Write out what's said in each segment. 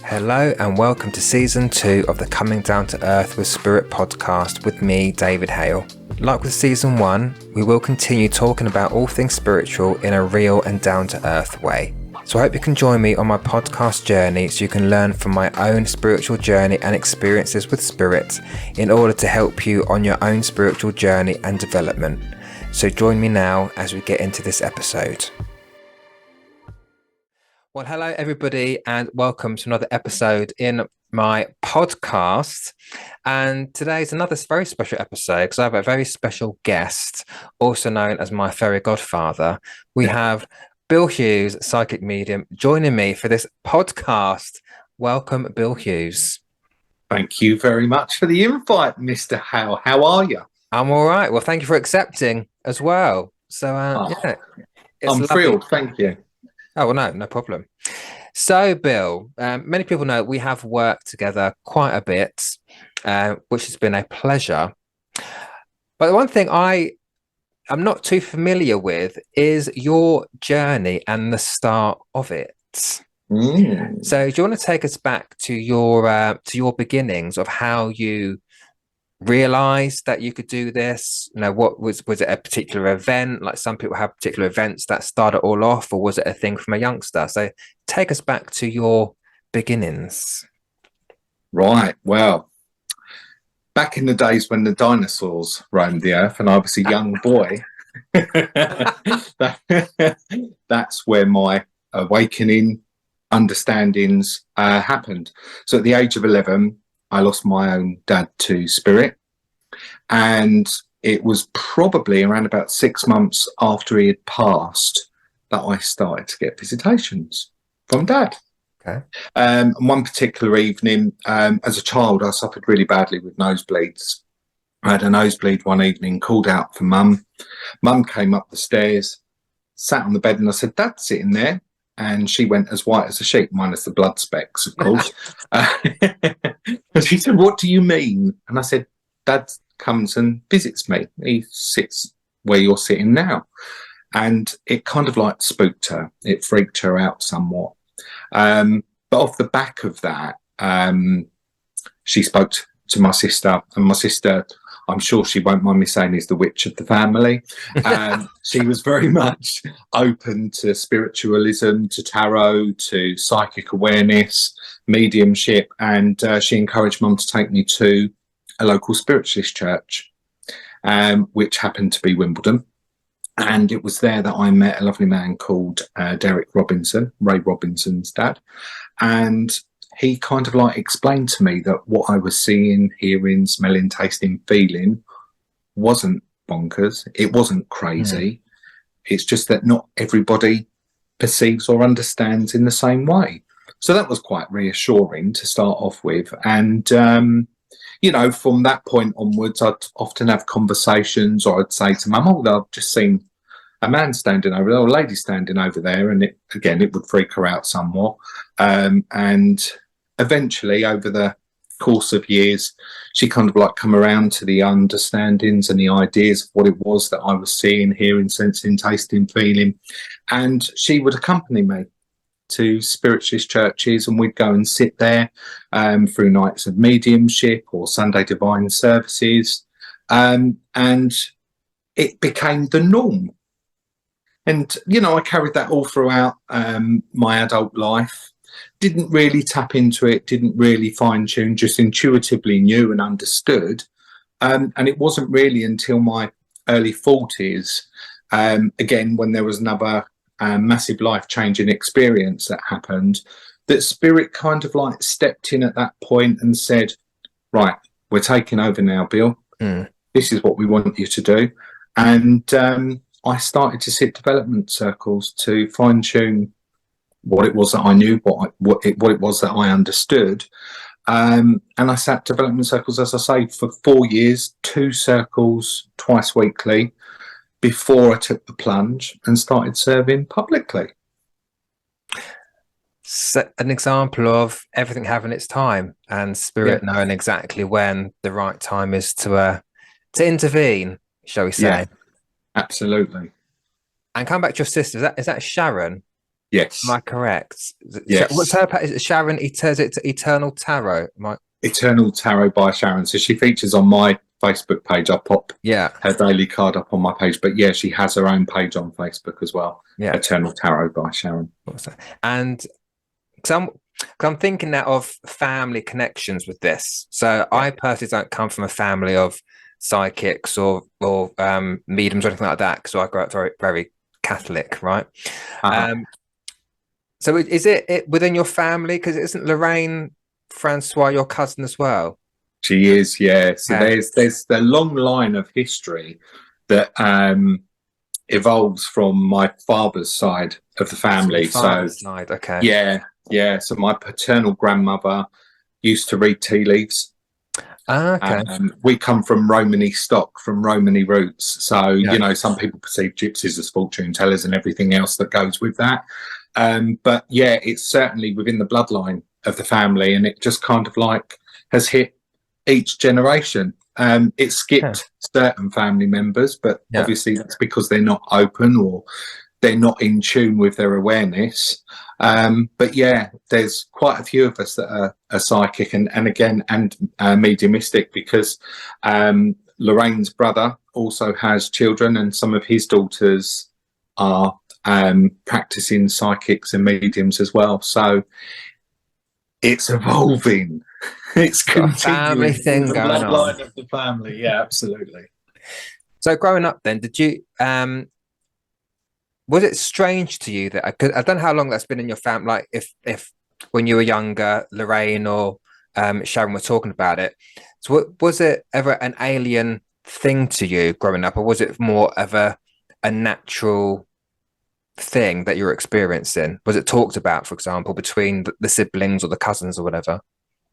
Hello and welcome to Season 2 of the Coming Down to Earth with Spirit podcast with me, David Hale. Like with Season 1, we will continue talking about all things spiritual in a real and down-to-earth way. So I hope you can join me on my podcast journey so you can learn from my own spiritual journey and experiences with spirit in order to help you on your own spiritual journey and development. So join me now as we get into this episode. Well, hello everybody and welcome to another episode in my podcast. And today's another very special episode because I have a very special guest, also known as my fairy godfather. We have Bill Hughes, psychic medium, joining me for this podcast. Welcome, Bill Hughes. Thank you very much for the invite, Mr. Hale. How are you? I'm all right. Well, thank you for accepting as well. So, yeah. I'm thrilled. Thank you. Oh, well, no problem. So, Bill, many people know we have worked together quite a bit, which has been a pleasure. But the one thing I'm not too familiar with is your journey and the start of it. So, do you want to take us back to your beginnings of how you realized that you could do this? You know, what was it a particular event? Like some people have particular events that start it all off, or was it a thing from a youngster? So take us back to your beginnings. Right. Well, back in the days when the dinosaurs roamed the earth and I was a young boy, that's where my awakening understandings happened. So at the age of 11, I lost my own dad to spirit, and it was probably around about 6 months after he had passed that I started to get visitations from dad. Okay. And one particular evening, as a child, I suffered really badly with nosebleeds. I had a nosebleed one evening, called out for mum. Mum came up the stairs, sat on the bed, and I said, "Dad's sitting there." And she went as white as a sheet, minus the blood specks, of course. And she said, "What do you mean?" And I said, "Dad comes and visits me. He sits where you're sitting now." And it kind of like spooked her. It freaked her out somewhat. But off the back of that, she spoke to my sister. And my sister, I'm sure she won't mind me saying, is the witch of the family. She was very much open to spiritualism, to tarot, to psychic awareness, mediumship, and she encouraged Mum to take me to a local spiritualist church, which happened to be Wimbledon. And it was there that I met a lovely man called Derek Robinson, Ray Robinson's dad. And he kind of like explained to me that what I was seeing, hearing, smelling, tasting, feeling wasn't bonkers. It wasn't crazy. It's just that not everybody perceives or understands in the same way. So that was quite reassuring to start off with. And, you know, from that point onwards, I'd often have conversations, or I'd say to Mum, "Oh, I've just seen a man standing over there, or a lady standing over there." And it would freak her out somewhat. And eventually, over the course of years, she kind of like come around to the understandings and the ideas of what it was that I was seeing, hearing, sensing, tasting, feeling. And she would accompany me to spiritualist churches, and we'd go and sit there through nights of mediumship or Sunday divine services. And it became the norm. And, you know, I carried that all throughout my adult life. Didn't really tap into it, didn't really fine tune, just intuitively knew and understood. And it wasn't really until my early 40s, again, when there was another massive life-changing experience that happened, that spirit kind of like stepped in at that point and said, "Right, we're taking over now, Bill. This is what we want you to do." And I started to sit development circles to fine-tune what it was that I knew, what it was that I understood. And I sat development circles, as I say, for 4 years, 2 circles twice weekly, before I took the plunge and started serving publicly. So an example of everything having its time and spirit knowing exactly when the right time is to intervene, shall we say. Absolutely. And come back to your sister. Is that Sharon? Am Yes. I correct? What's Yes. her? Is it Sharon? Is it Eternal Tarot? Am I? Eternal Tarot by Sharon. So she features on my Facebook page. I pop Yeah, her daily card up on my page. But yeah, she has her own page on Facebook as well. yeah. Eternal Tarot by Sharon. And because I'm thinking now of family connections with this. So Yeah. I personally don't come from a family of psychics or mediums or anything like that. So I grew up very very Catholic, right? Uh-huh. Um, so is it within your family? Because isn't Lorraine Francois your cousin as well? She is, yeah. So Okay, there's the long line of history that evolves from my father's side of the from your family. So father's side. Okay, yeah, yeah. So my paternal grandmother used to read tea leaves. okay, We come from Romany stock, from Romany roots. So, yeah, you know, some people perceive gypsies as fortune tellers and everything else that goes with that. But yeah, it's certainly within the bloodline of the family, and it just kind of like has hit each generation. It yeah, skipped certain family members, but yeah. obviously that's because they're not open or they're not in tune with their awareness. But yeah, there's quite a few of us that are psychic and again and mediumistic because Lorraine's brother also has children, and some of his daughters are practicing psychics and mediums as well. So it's evolving. It's Got a family continuing through thing the going on. bloodline of the family. Yeah, absolutely. So growing up, then, did you was it strange to you that I don't know how long that's been in your family? Like if when you were younger, Lorraine or Sharon were talking about it. So was it ever an alien thing to you growing up, or was it more of a natural thing that you're experiencing? Was it talked about, for example, between the siblings or the cousins or whatever?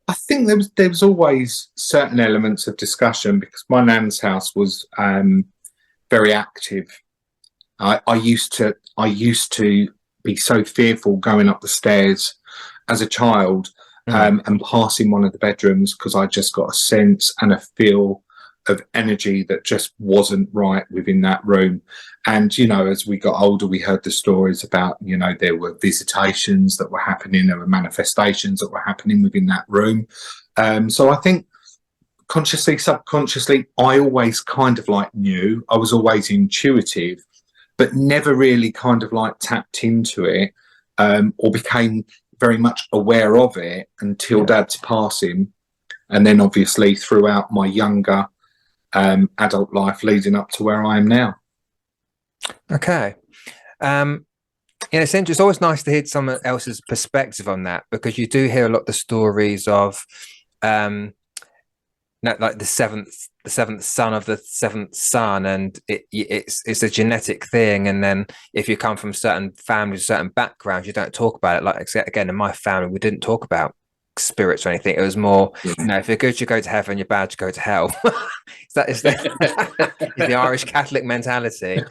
I think there was always certain elements of discussion because my nan's house was very active. I used to be so fearful going up the stairs as a child Mm, and passing one of the bedrooms because I just got a sense and a feel of energy that just wasn't right within that room. And you know, as we got older, we heard the stories about, you know, there were visitations that were happening, there were manifestations that were happening within that room. So I think consciously, subconsciously, I always kind of like knew. I was always intuitive, but never really kind of like tapped into it or became very much aware of it until yeah. dad's passing. And then obviously throughout my younger adult life leading up to where I am now. Okay. Um, it's always nice to hear someone else's perspective on that because you do hear a lot of the stories of um like the seventh son of the seventh son, and it's a genetic thing. And then if you come from certain families, certain backgrounds, you don't talk about it. Like again, in my family, we didn't talk about spirits or anything. It was more, Yeah. if you're good, you go to heaven. You're bad, you go to hell. Is the Irish Catholic mentality.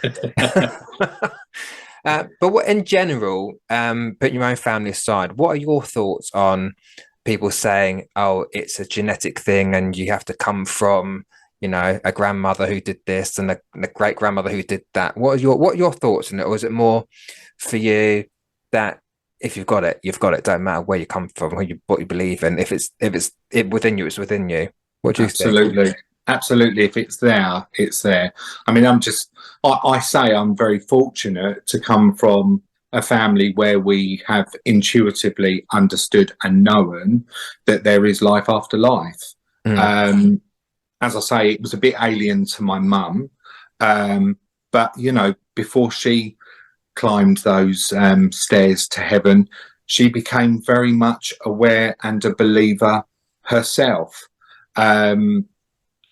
But what in general, putting your own family aside, what are your thoughts on people saying, "Oh, it's a genetic thing, and you have to come from, a grandmother who did this and a great grandmother who did that"? What are your thoughts on it, or is it more for you that if you've got it, you've got it. Don't matter where you come from, what you believe in. If it's within you, it's within you. What do you think? Absolutely. Absolutely. If it's there, it's there. I mean, I say I'm very fortunate to come from a family where we have intuitively understood and known that there is life after life. Mm, Um, as I say, it was a bit alien to my mum. But, you know, before she climbed those stairs to heaven, she became very much aware and a believer herself. Um,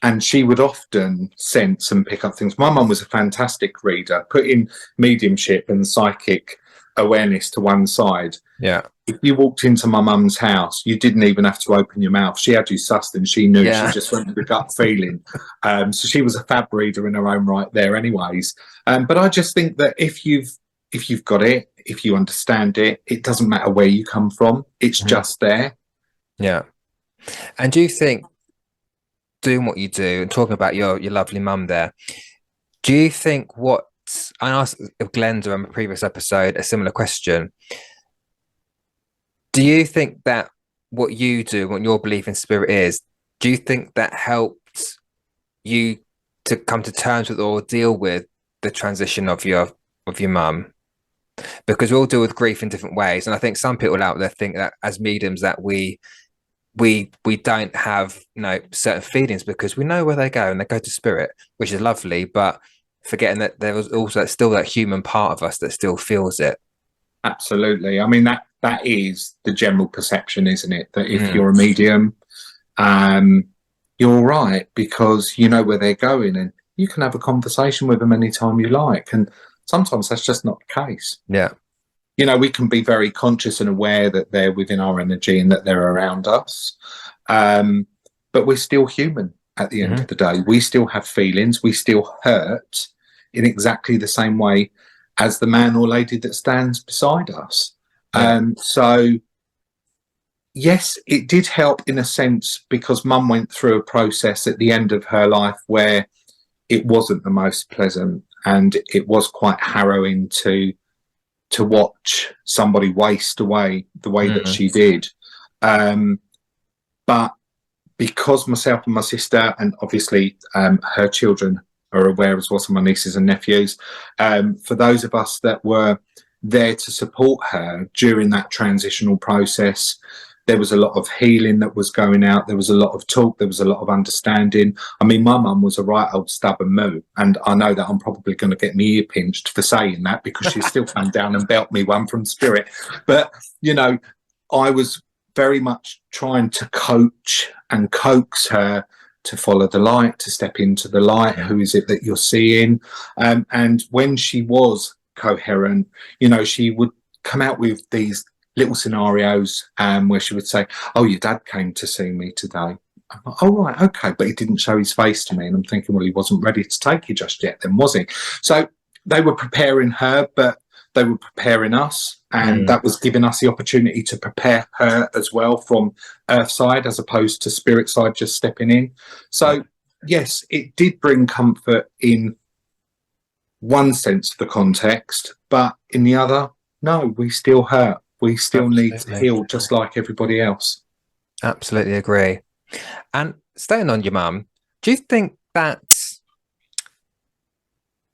and she would often sense and pick up things. My mum was a fantastic reader, putting mediumship and psychic awareness to one side. yeah, If you walked into my mum's house, you didn't even have to open your mouth. She had you sussed and she knew. She yeah. just went with the gut feeling. So she was a fab reader in her own right there, anyways. But I just think that if you've got it, if you understand it, it doesn't matter where you come from. It's Mhm. just there. Yeah. And do you think doing what you do and talking about your lovely mum there, Do you think what I asked Glenda on a previous episode a similar question? Do you think that what you do, what your belief in spirit is, do you think that helped you to come to terms with or deal with the transition of your mum? Because we all deal with grief in different ways, and I think some people out there think that as mediums that we don't have certain feelings because we know where they go and they go to spirit, which is lovely, but forgetting that there was also still that human part of us that still feels it. Absolutely. I mean, that is the general perception, isn't it? That if Mm. you're a medium, you're all right because you know where they're going and you can have a conversation with them anytime you like. And sometimes that's just not the case. Yeah. We can be very conscious and aware that they're within our energy and that they're around us. But we're still human at the end of the day. We still have feelings. We still hurt in exactly the same way as the man or lady that stands beside us. Yeah. So, yes, it did help in a sense because mum went through a process at the end of her life where it wasn't the most pleasant and it was quite harrowing to watch somebody waste away the way that she did. But because myself and my sister, and obviously her children are aware as well, some of my nieces and nephews, for those of us that were there to support her during that transitional process, there was a lot of healing that was going out. There was a lot of talk. There was a lot of understanding. I mean, my mum was a right old stubborn moo. And I know that I'm probably going to get my ear pinched for saying that because she'll still come down and belt me one from spirit. But, I was very much trying to coach and coax her to follow the light, to step into the light. Who is it that you're seeing? And when she was coherent, she would come out with these little scenarios where she would say, "Oh, your dad came to see me today." I'm like, "Oh, right, okay," but he didn't show his face to me, and I'm thinking, well, he wasn't ready to take you just yet, then, was he? So they were preparing her, but they were preparing us, and that was giving us the opportunity to prepare her as well from earth side as opposed to spirit side, just stepping in. So yes, it did bring comfort in one sense of the context, but in the other, no, we still hurt. We still need to heal just like everybody else. Absolutely agree. And staying on your mum, do you think that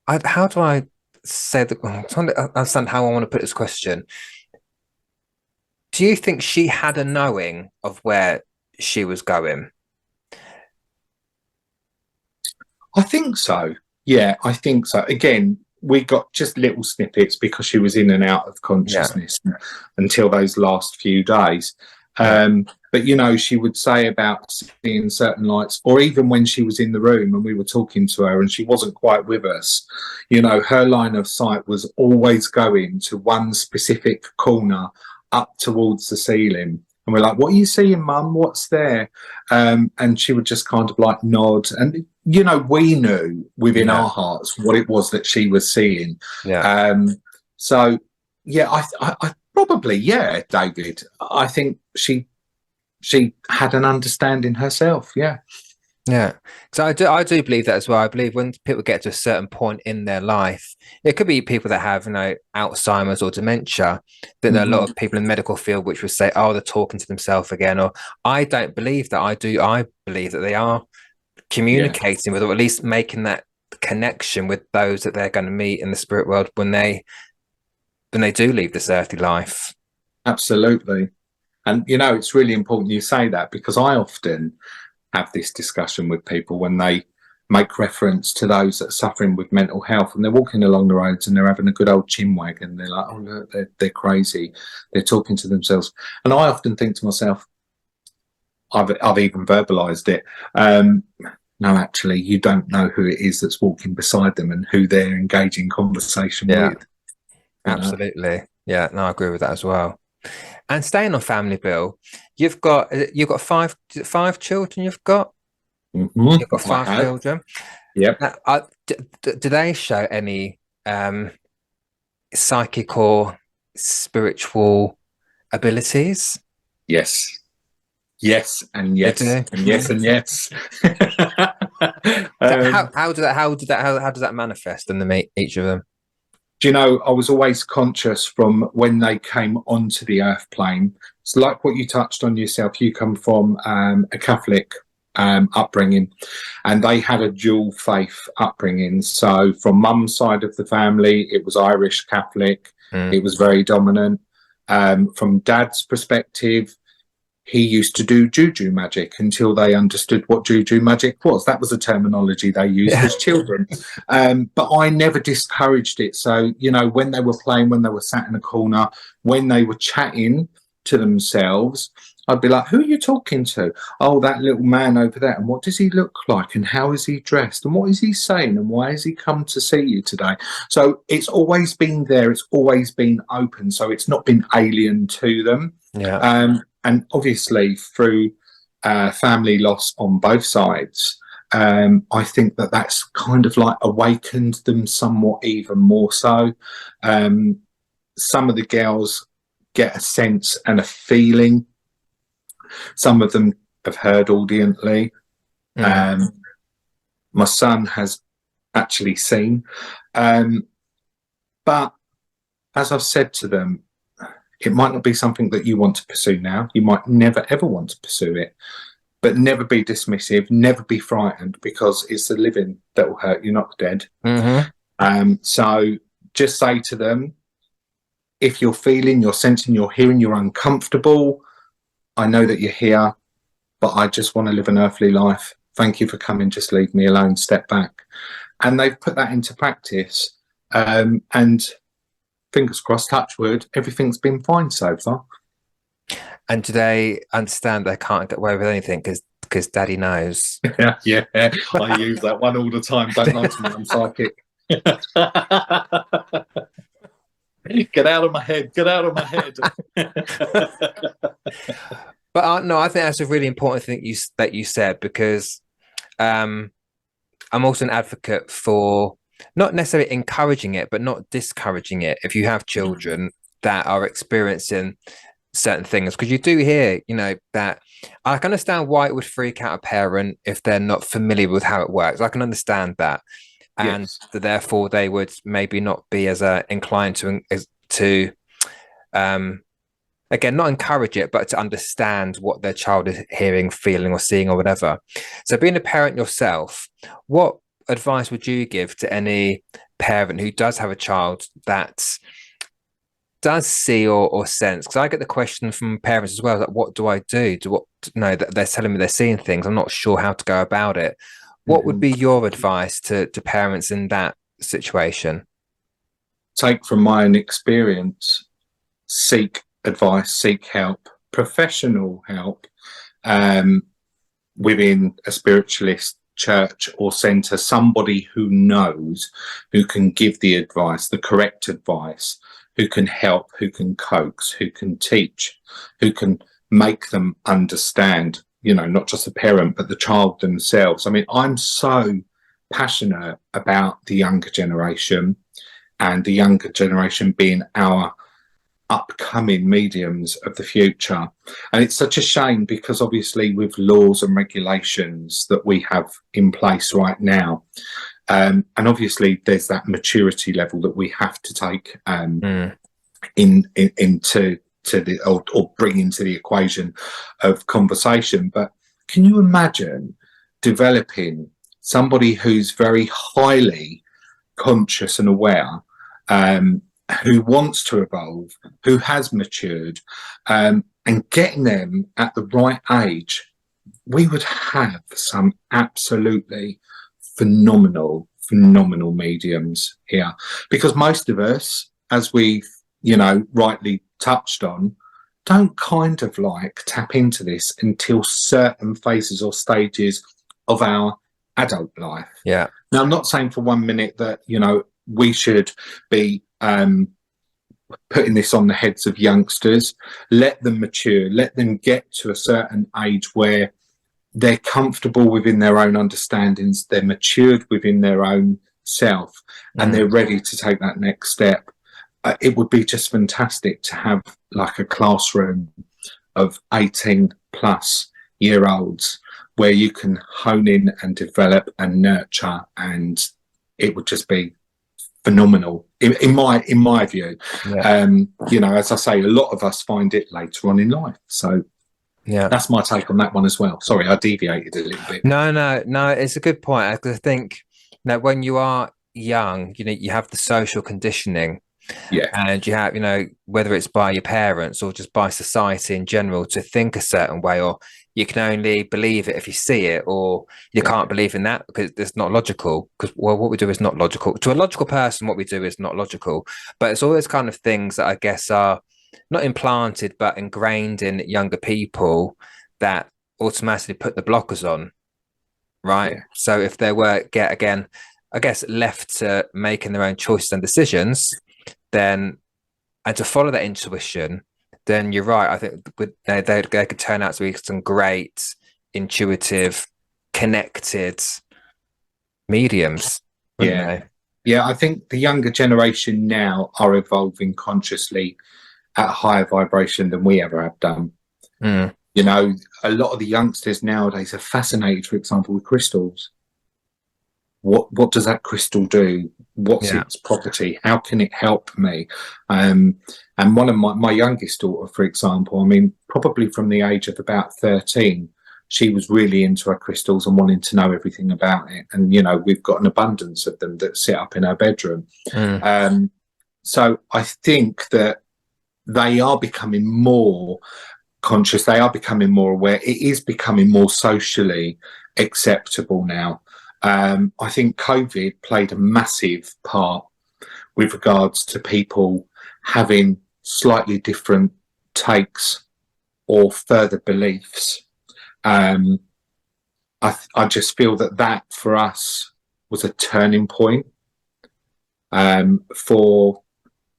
how do I say that? I'm trying to understand how I want to put this question. Do you think she had a knowing of where she was going? I think so. Yeah, I think so. Again, we got just little snippets because she was in and out of consciousness until those last few days. But, she would say about seeing certain lights, or even when she was in the room and we were talking to her and she wasn't quite with us, her line of sight was always going to one specific corner up towards the ceiling. And we're like, "What are you seeing, Mum? What's there?" And she would just kind of like nod. And, we knew within our hearts what it was that she was seeing. So, yeah, I probably, David, I think she had an understanding herself. Yeah. Yeah, so I do believe that as well. I believe when people get to a certain point in their life, it could be people that have Alzheimer's or dementia. That there are a lot of people in the medical field which would say, "Oh, they're talking to themselves again." Or I don't believe that. I believe that they are communicating with, or at least making that connection with those that they're going to meet in the spirit world when they do leave this earthly life. Absolutely, and it's really important you say that because I often have this discussion with people when they make reference to those that are suffering with mental health and they're walking along the roads and they're having a good old chinwag and they're like, "Oh, look, they're crazy. They're talking to themselves." And I often think to myself, I've even verbalized it. No, actually, you don't know who it is that's walking beside them and who they're engaging conversation with. Absolutely. Yeah, no, I agree with that as well. And staying on family, Bill, you've got five children. You've got five children. Yep. Now, do they show any psychic or spiritual abilities? Yes. Yes and yes and yes and yes. So um, how does that manifest in each of them? do you know, I was always conscious from when they came onto the earth plane. It's like what you touched on yourself. You come from a Catholic upbringing, and they had a dual faith upbringing. So, from mum's side of the family, it was Irish Catholic, Mm. it was very dominant. From dad's perspective, he used to do juju magic until they understood what juju magic was. That was a terminology they used Yeah. as children. But I never discouraged it. So, you know, when they were playing, when they were sat in a corner, when they were chatting to themselves, I'd be like, who are you talking to? Oh, that little man over there. And what does he look like? And how is he dressed? And what is he saying? And why has he come to see you today? So it's always been there. It's always been open. So it's not been alien to them. Yeah. And obviously through family loss on both sides, I think that that's kind of like awakened them somewhat even more so. Some of the girls get a sense and a feeling. Some of them have heard audiently. Mm. My son has actually seen. But as I've said to them, it might not be something that you want to pursue now. You might never, ever want to pursue it. But never be dismissive, never be frightened, because it's the living that will hurt you, not the dead. Mm-hmm. So just say to them, if you're feeling, you're sensing, you're hearing, you're uncomfortable, I know that you're here, but I just want to live an earthly life. Thank you for coming. Just leave me alone. Step back. And they've put that into practice. And fingers crossed, touch wood, everything's been fine so far. And do they understand they can't get away with anything because daddy knows? Yeah, I use that one all the time. Don't lie to me, I'm psychic. Get out of my head. Get out of my head. But no, I think that's a really important thing that you said, because I'm also an advocate for not necessarily encouraging it, but not discouraging it. If you have children that are experiencing certain things, because you do hear, you know, that I can understand why it would freak out a parent if they're not familiar with how it works. I can understand that, and Yes. therefore they would maybe not be as inclined to again, not encourage it, but to understand what their child is hearing, feeling, or seeing, or whatever. So, being a parent yourself, what advice would you give to any parent who does have a child that does see or sense? Because I get the question from parents as well, like, what do I do? No, that they're telling me they're seeing things. I'm not sure how to go about it. What would be your advice to parents in that situation? Take from my own experience, seek advice, seek help, professional help within a spiritualist church or centre, somebody who knows, who can give the advice, the correct advice, who can help, who can coax, who can teach, who can make them understand, you know, not just the parent, but the child themselves. I mean, I'm so passionate about the younger generation, and the younger generation being our upcoming mediums of the future. And it's such a shame, because obviously with laws and regulations that we have in place right now, and obviously there's that maturity level that we have to take into the or bring into the equation of conversation. But can you imagine developing somebody who's very highly conscious and aware, who wants to evolve, who has matured, and getting them at the right age? We would have some absolutely phenomenal mediums here, because most of us, as we, you know, rightly touched on, don't kind of like tap into this until certain phases or stages of our adult life. Yeah. Now, I'm not saying for 1 minute that, you know, we should be putting this on the heads of youngsters. Let them mature, let them get to a certain age where they're comfortable within their own understandings, they're matured within their own self, and they're ready to take that next step. It would be just fantastic to have like a classroom of 18 plus year olds where you can hone in and develop and nurture, and it would just be phenomenal in my view. Yeah. As I say, a lot of us find it later on in life. So Yeah. that's my take on that one as well. Sorry, I deviated a little bit. No, it's a good point. I think, when you are young, you have the social conditioning, Yeah, and you have, whether it's by your parents or just by society in general, to think a certain way, or you can only believe it if you see it, or you yeah, can't believe in that because it's not logical. Because, well, what we do is not logical. To a logical person, what we do is not logical. But it's all those kind of things that I guess are not implanted, but ingrained in younger people, that automatically put the blockers on, right? yeah, So if they were again, I guess, left to making their own choices and decisions, then, and to follow that intuition, then you're right. I think they could turn out to be some great, intuitive, connected mediums, wouldn't yeah. they? Yeah, I think the younger generation now are evolving consciously at a higher vibration than we ever have done. Mm, A lot of the youngsters nowadays are fascinated, for example, with crystals. What does that crystal do? What's yeah. its property? How can it help me? And one of my youngest daughter, for example, I mean, probably from the age of about 13, she was really into her crystals and wanting to know everything about it. And, we've got an abundance of them that sit up in her bedroom. Mm, So I think that they are becoming more conscious. They are becoming more aware. It is becoming more socially acceptable now. I think COVID played a massive part with regards to people having slightly different takes or further beliefs. I just feel that for us was a turning point, for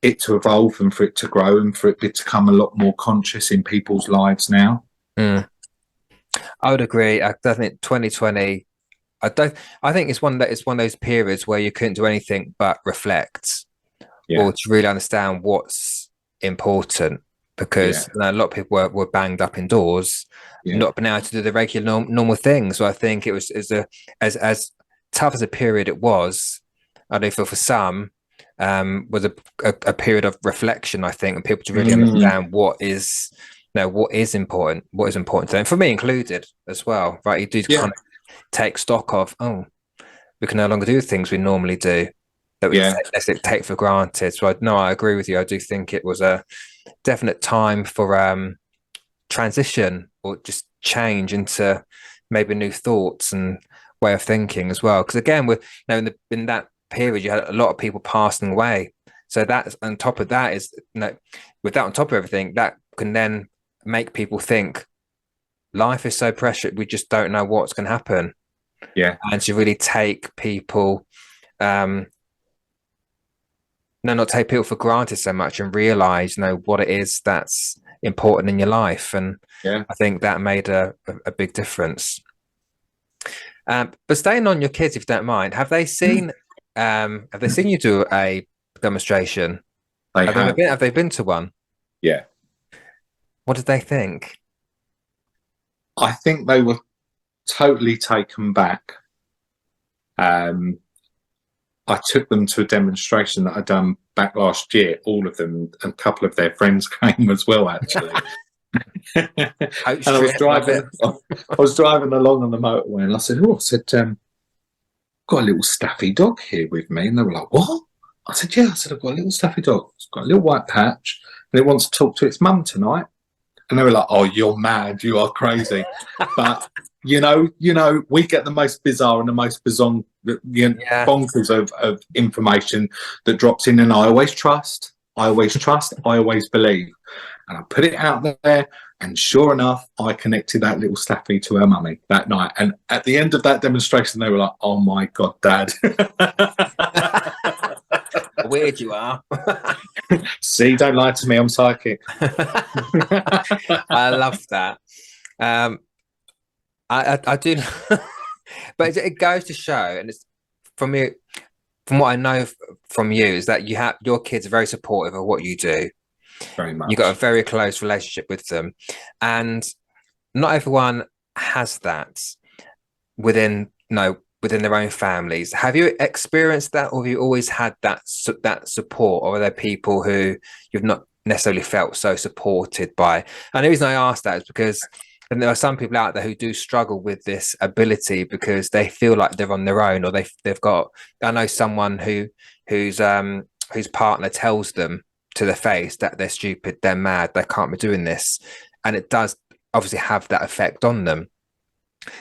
it to evolve and for it to grow and for it to become a lot more conscious in people's lives now. mm. I would agree. I think 2020. I don't. I think it's one of those periods where you couldn't do anything but reflect, Yeah, or to really understand what's important, yeah, because a lot of people were banged up indoors, yeah. not being able to do the regular normal things. So I think it was as tough as a period it was. I do feel for some, was a period of reflection, I think, and people to really Mm, understand what is important to them, for me included as well, right? You do yeah, kind of take stock of, oh, we can no longer do things we normally do, that we yeah, take for granted. So I agree with you. I do think it was a definite time for transition, or just change into maybe new thoughts and way of thinking as well. Because again, with in that period, you had a lot of people passing away. So that's on top of that is, with that on top of everything, that can then make people think life is so precious. We just don't know what's going to happen, yeah, and to really take people, um, not take people for granted so much, and realize, what it is that's important in your life. And yeah. I think that made a big difference. But staying on your kids, if you don't mind, have they seen you do a demonstration? They have. Have they been to one? Yeah. What did they think? I think they were totally taken back. I took them to a demonstration that I'd done back last year, all of them, and a couple of their friends came as well, actually. And Coach I was trip, love driving, it. I was driving along on the motorway, and I said, got a little staffy dog here with me. And they were like, what? I said, yeah. I said, I've got a little staffy dog. It's got a little white patch, and it wants to talk to its mum tonight. And they were like, oh, you're mad. You are crazy. But, we get the most bizarre and the most bizarre, Yeah. bonkers of information that drops in. And I always trust, I always believe. And I put it out there. And sure enough, I connected that little staffy to her mummy that night. And at the end of that demonstration, they were like, oh my God, Dad. Weird you are. See, don't lie to me. I'm psychic. I love that. Um, I do, but it goes to show, and it's from you, from what I know from you, is that your kids are very supportive of what you do. Very You got a much. very close relationship with them, and not everyone has that. within within their own families. Have you experienced that, or have you always had that support, or are there people who you've not necessarily felt so supported by? And the reason I ask that is because and there are some people out there who do struggle with this ability because they feel like they're on their own, or they've got. I know someone whose partner tells them to their face that they're stupid, they're mad, they can't be doing this, and it does obviously have that effect on them.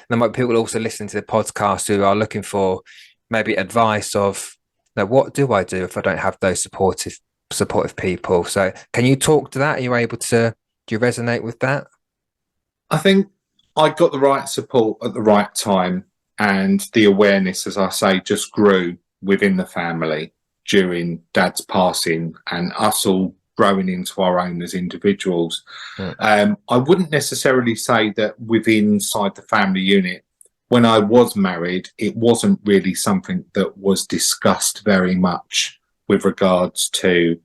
There might be people also listening to the podcast who are looking for maybe advice of, now, what do I do if I don't have those supportive people? So, can you talk to that? Are you able to? Do you resonate with that? I think I got the right support at the right time, and the awareness, as I say, just grew within the family during Dad's passing and us all growing into our own as individuals. I wouldn't necessarily say that within inside the family unit, when I was married, it wasn't really something that was discussed very much with regards to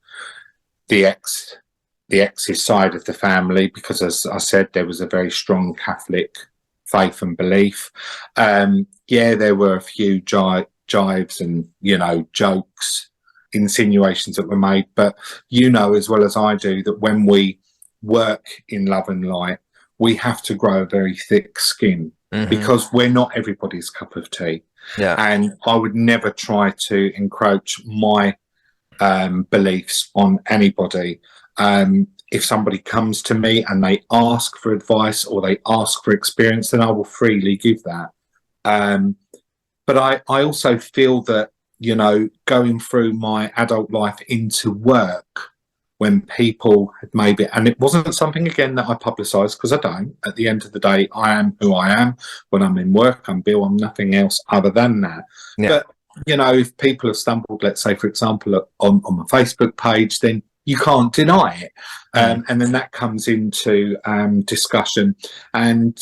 the ex's side of the family, because as I said, there was a very strong Catholic faith and belief. Yeah, there were a few jives and, jokes, insinuations that were made, but as well as I do that when we work in love and light, we have to grow a very thick skin, because we're not everybody's cup of tea. Yeah. And I would never try to encroach my beliefs on anybody. If somebody comes to me and they ask for advice or they ask for experience, then I will freely give that. But I also feel that, going through my adult life into work, when people had maybe, and it wasn't something again that I publicised, because I don't. At the end of the day, I am who I am. When I'm in work, I'm Bill. I'm nothing else other than that. Yeah. But if people have stumbled, let's say, for example, on my Facebook page, then you can't deny it. And then that comes into discussion. And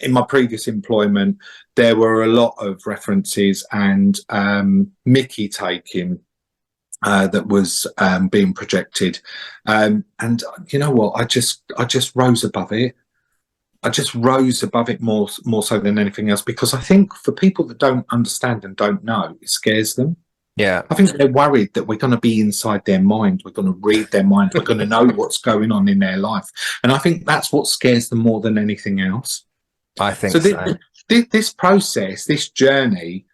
in my previous employment, there were a lot of references and Mickey taking that was being projected. And you know what? I just rose above it. I just rose above it more so than anything else, because I think for people that don't understand and don't know, it scares them. Yeah. I think they're worried that we're going to be inside their mind. We're going to read their mind. We're going to know what's going on in their life. And I think that's what scares them more than anything else. I think so. This process, this journey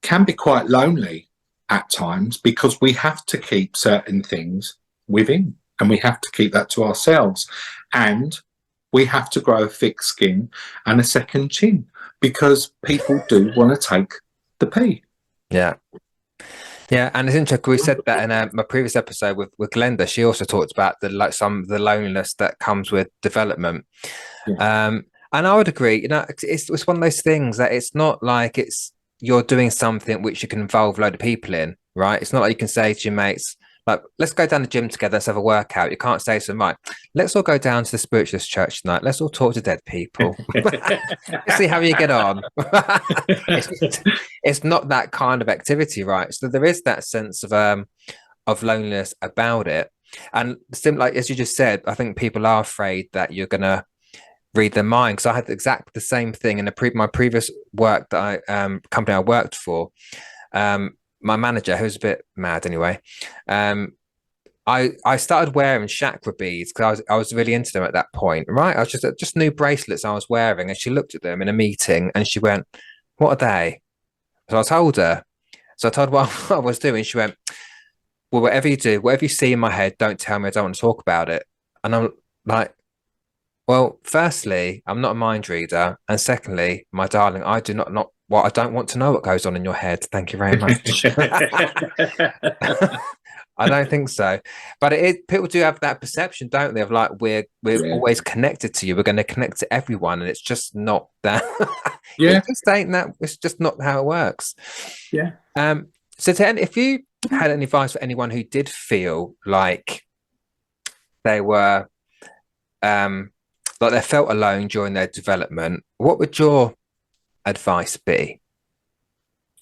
can be quite lonely at times, because we have to keep certain things within, and we have to keep that to ourselves. And we have to grow a thick skin and a second chin, because people do want to take the pee. Yeah. Yeah, and it's interesting. We said that in my previous episode with Glenda. She also talked about some of the loneliness that comes with development. Yeah. And I would agree. It's one of those things that it's not like you're doing something which you can involve a load of people in, right? It's not like you can say to your mates, like, let's go down the gym together, let's have a workout. You can't say to them, right, let's all go down to the spiritualist church tonight. Let's all talk to dead people. Let's see how you get on. It's not that kind of activity, right? So there is that sense of loneliness about it. And like as you just said, I think people are afraid that you're going to read their mind. Because I had exactly the same thing in my previous work that company I worked for. My manager, who's a bit mad anyway, I started wearing chakra beads because I was really into them at that point, right? I was just new bracelets I was wearing, and she looked at them in a meeting and she went, "What are they?" So I told her. So I told her what I was doing. She went, "Well, whatever you do, whatever you see in my head, don't tell me. I don't want to talk about it." And I'm like, well, firstly, I'm not a mind reader, and secondly, my darling, I do not. Well, I don't want to know what goes on in your head. Thank you very much. I don't think so. But people do have that perception, don't they? Of like, we're always connected to you. We're going to connect to everyone. And it's just not that. Yeah. It just ain't that. It's just not how it works. Yeah. So if you had any advice for anyone who did feel like they were, like they felt alone during their development, what would your advice be?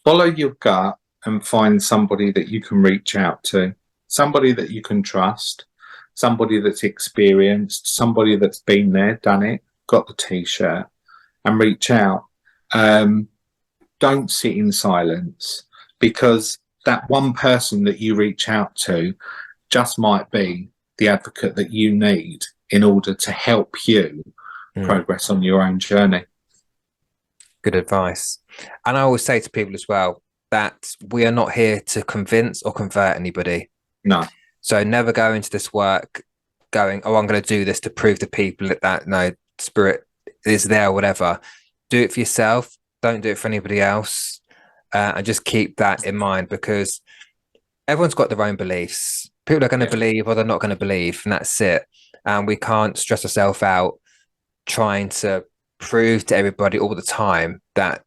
Follow your gut and find somebody that you can reach out to, somebody that you can trust, somebody that's experienced, somebody that's been there, done it, got the t-shirt, and reach out. Um, don't sit in silence, because that one person that you reach out to just might be the advocate that you need in order to help you Mm, progress on your own journey. good advice. And I always say to people as well that we are not here to convince or convert anybody. No. So never go into this work going, oh, I'm going to do this to prove to people that no, spirit is there or whatever. Do it for yourself. Don't do it for anybody else. And just keep that in mind, because everyone's got their own beliefs. People are going to Yeah. believe or they're not going to believe, and that's it. And we can't stress ourselves out trying to prove to everybody all the time that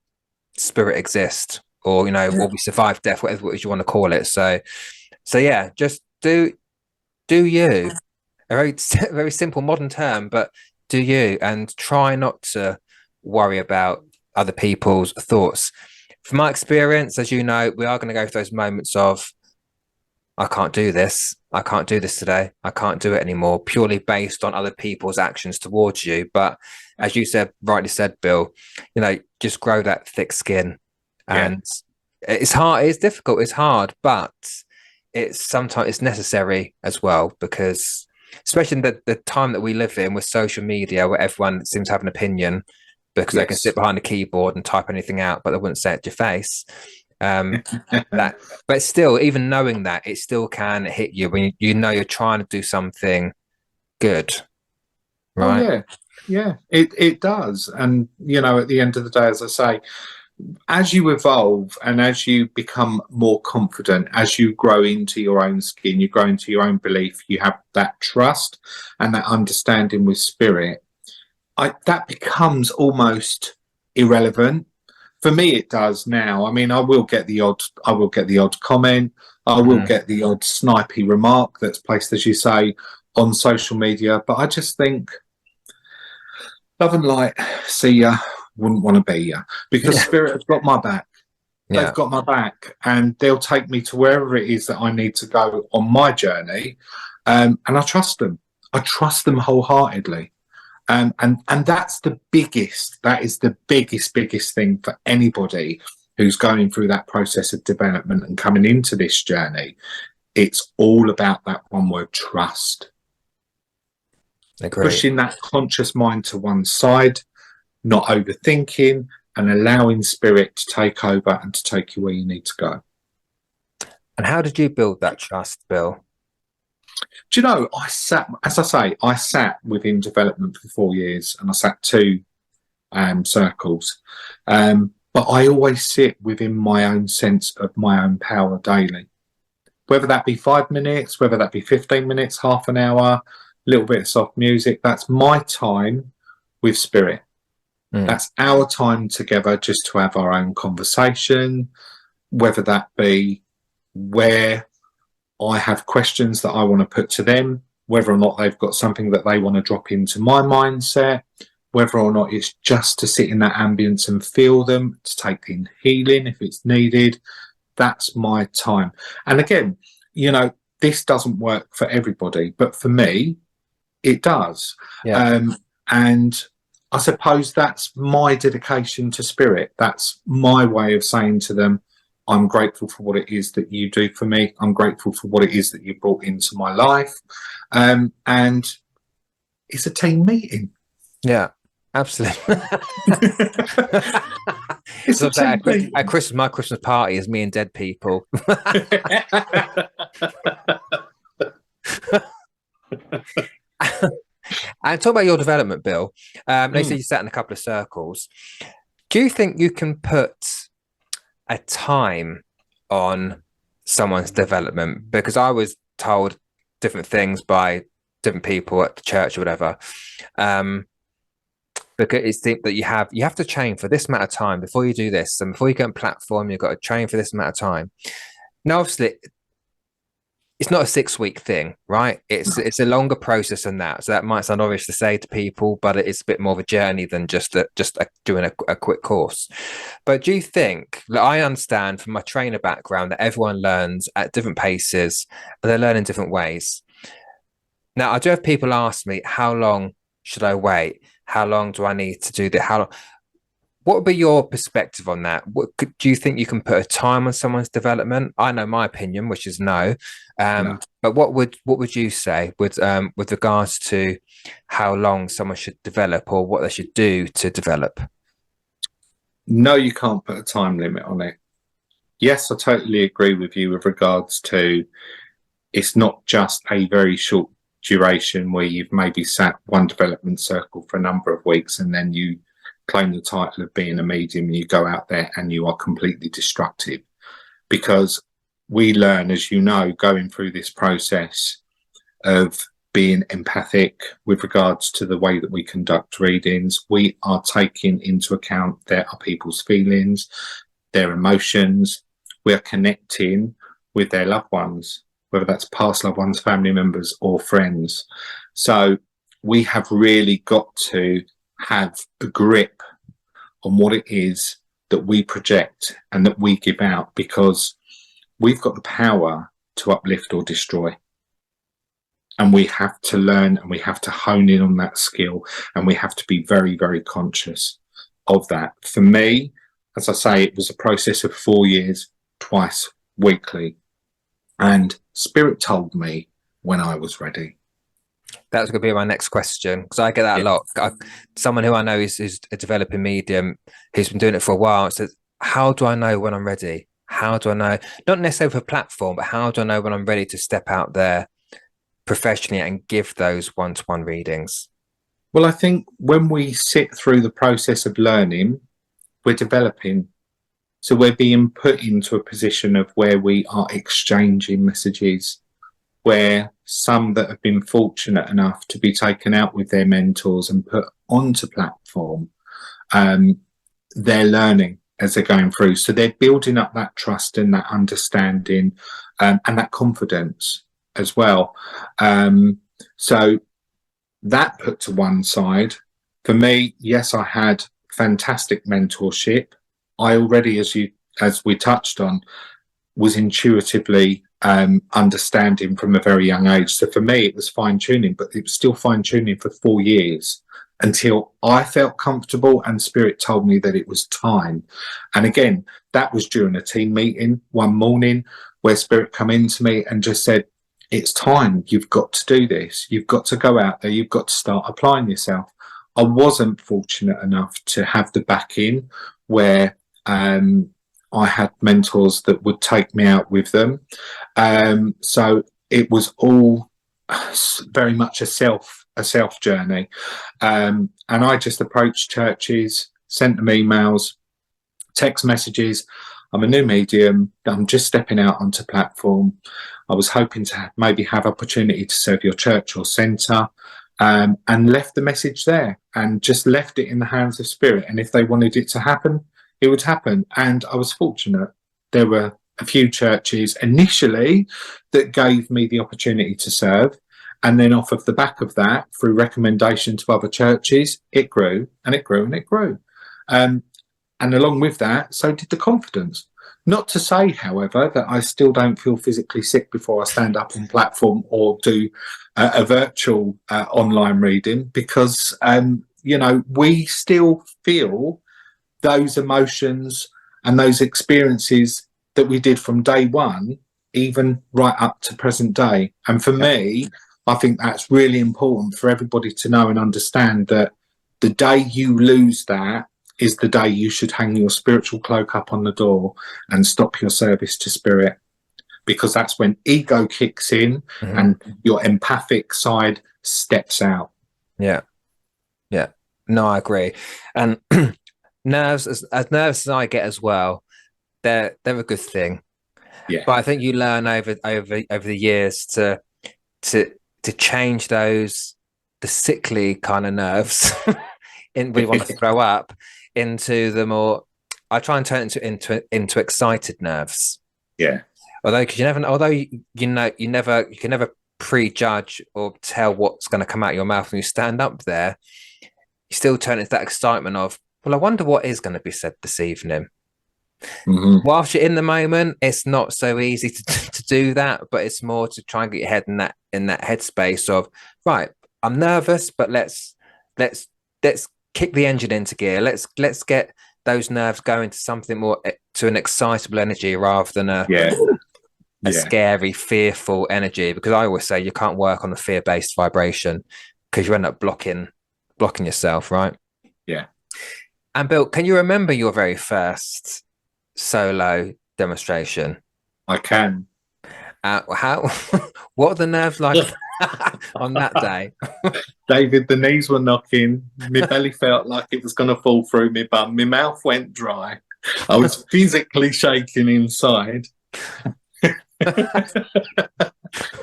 spirit exists, or Yeah. or we survive death, whatever you want to call it. So yeah, just do you. A very very simple modern term, but do you, and try not to worry about other people's thoughts. From my experience, as you know, we are going to go through those moments of I can't do this. I can't do this today. I can't do it anymore, purely based on other people's actions towards you. But as you said, rightly said, Bill, just grow that thick skin. Yeah. And it's hard, it's difficult, it's hard, but it's sometimes it's necessary as well, because especially in the time that we live in with social media, where everyone seems to have an opinion because they can sit Yes. behind a keyboard and type anything out, but they wouldn't say it to your face. Um, that but still, even knowing that, it still can hit you when you know you're trying to do something good, Oh right? yeah. Yeah, it does. And at the end of the day, as I say, as you evolve and as you become more confident, as you grow into your own skin, you grow into your own belief, you have that trust and that understanding with spirit, that becomes almost irrelevant. For me, it does now. I mean, I will get the odd comment, I will Mm. get the odd snipey remark that's placed, as you say, on social media. But I just think, love and light, see ya, wouldn't want to be ya, because Yeah, spirit has got my back. They've yeah, got my back, and they'll take me to wherever it is that I need to go on my journey. And I trust them. I trust them wholeheartedly. And that's the biggest. That is the biggest thing for anybody who's going through that process of development and coming into this journey. It's all about that one word: trust. agree. Pushing that conscious mind to one side, not overthinking, and allowing spirit to take over and to take you where you need to go. And how did you build that trust, Bill? Do you know, I sat within development for 4 years, and I sat two circles. But I always sit within my own sense of my own power daily, whether that be 5 minutes, whether that be 15 minutes, half an hour, a little bit of soft music. That's my time with spirit. Mm. That's our time together just to have our own conversation, whether that be where I have questions that I want to put to them, whether or not they've got something that they want to drop into my mindset, whether or not it's just to sit in that ambience and feel them, to take in healing if it's needed. That's my time. And again, this doesn't work for everybody, but for me, it does. Yeah. And I suppose that's my dedication to spirit. That's my way of saying to them, I'm grateful for what it is that you do for me. I'm grateful for what it is that you brought into my life. And it's a team meeting. Yeah, absolutely. It's So a team meeting. at Christmas, my Christmas party is me and dead people. And talk about your development, Bill. They say you sat in a couple of circles. Do you think you can put a time on someone's development? Because I was told different things by different people at the church or whatever. Because it's that you have to train for this amount of time before you do this, and before you get on platform, you've got to train for this amount of time. Now, obviously, it's not a 6 week thing, right? It's a longer process than that. So that might sound obvious to say to people, but it's a bit more of a journey than just doing a quick course. But do you think that I understand from my trainer background that everyone learns at different paces, and they learn in different ways? Now, I do have people ask me, how long should I wait? How long do I need to do this? what would be your perspective on that? Do you think you can put a time on someone's development? I know my opinion, which is no. No. But what would you say with regards to how long someone should develop or what they should do to develop? No, you can't put a time limit on it. Yes, I totally agree with you with regards to it's not just a very short duration where you've maybe sat one development circle for a number of weeks and then you claim the title of being a medium and you go out there and you are completely destructive. Because we learn, as you know, going through this process of being empathic with regards to the way that we conduct readings, we are taking into account there are people's feelings, their emotions. We are connecting with their loved ones, whether that's past loved ones, family members, or friends. So we have really got to have a grip on what it is that we project and that we give out, because we've got the power to uplift or destroy. And we have to learn and we have to hone in on that skill, and we have to be very, very conscious of that. For me, as I say, it was a process of 4 years, twice weekly. And Spirit told me when I was ready. That was going to be my next question, because I get that a lot. Someone who I know is a developing medium who's been doing it for a while says, how do I know when I'm ready? How do I know? Not necessarily for a platform, but how do I know when I'm ready to step out there professionally and give those one-to-one readings? Well, I think when we sit through the process of learning, we're developing. So we're being put into a position of where we are exchanging messages, where some that have been fortunate enough to be taken out with their mentors and put onto platform, they're learning as they're going through. So they're building up that trust and that understanding, and that confidence as well. So that put to one side. For me, yes, I had fantastic mentorship. I already, as we touched on, was intuitively understanding from a very young age. So for me, it was fine tuning, but it was still fine tuning for 4 years until I felt comfortable and Spirit told me that it was time. And again, that was during a team meeting one morning where Spirit come into me and just said, it's time. You've got to do this. You've got to go out there. You've got to start applying yourself. I wasn't fortunate enough to have the backing where I had mentors that would take me out with them. So it was all very much a self journey. And I just approached churches, sent them emails, text messages. I'm a new medium. I'm just stepping out onto platform. I was hoping to maybe have opportunity to serve your church or centre, and left the message there and just left it in the hands of Spirit. And if they wanted it to happen, it would happen. And I was fortunate. There were a few churches initially that gave me the opportunity to serve. And then off of the back of that, through recommendation to other churches, it grew and it grew and it grew. And along with that, so did the confidence. Not to say, however, that I still don't feel physically sick before I stand up on platform or do a virtual online reading, because, we still feel those emotions and those experiences that we did from day one, even right up to present day. And for me, I think that's really important for everybody to know and understand, that the day you lose that is the day you should hang your spiritual cloak up on the door and stop your service to Spirit, because that's when ego kicks in and your empathic side steps out. Yeah. No, I agree. And nerves, as nervous as I get as well, they're a good thing. Yeah. But I think you learn over the years to change the sickly kind of nerves when you want to throw up into the more. I try and turn it into excited nerves. Yeah. Because you can never prejudge or tell what's going to come out of your mouth when you stand up there. You still turn into that excitement of, well, I wonder what is going to be said this evening. Whilst you're in the moment, it's not so easy to do that, but it's more to try and get your head in that headspace of, right, I'm nervous, but let's kick the engine into gear. Let's get those nerves go into something more to an excitable energy rather than Yeah. a Yeah. scary, fearful energy. Because I always say you can't work on a fear-based vibration because you end up blocking yourself, right? Yeah. And Bill, can you remember your very first solo demonstration? I can. How? What are the nerves like on that day? David, the knees were knocking. My belly felt like it was going to fall through my bum. My mouth went dry. I was physically shaking inside. But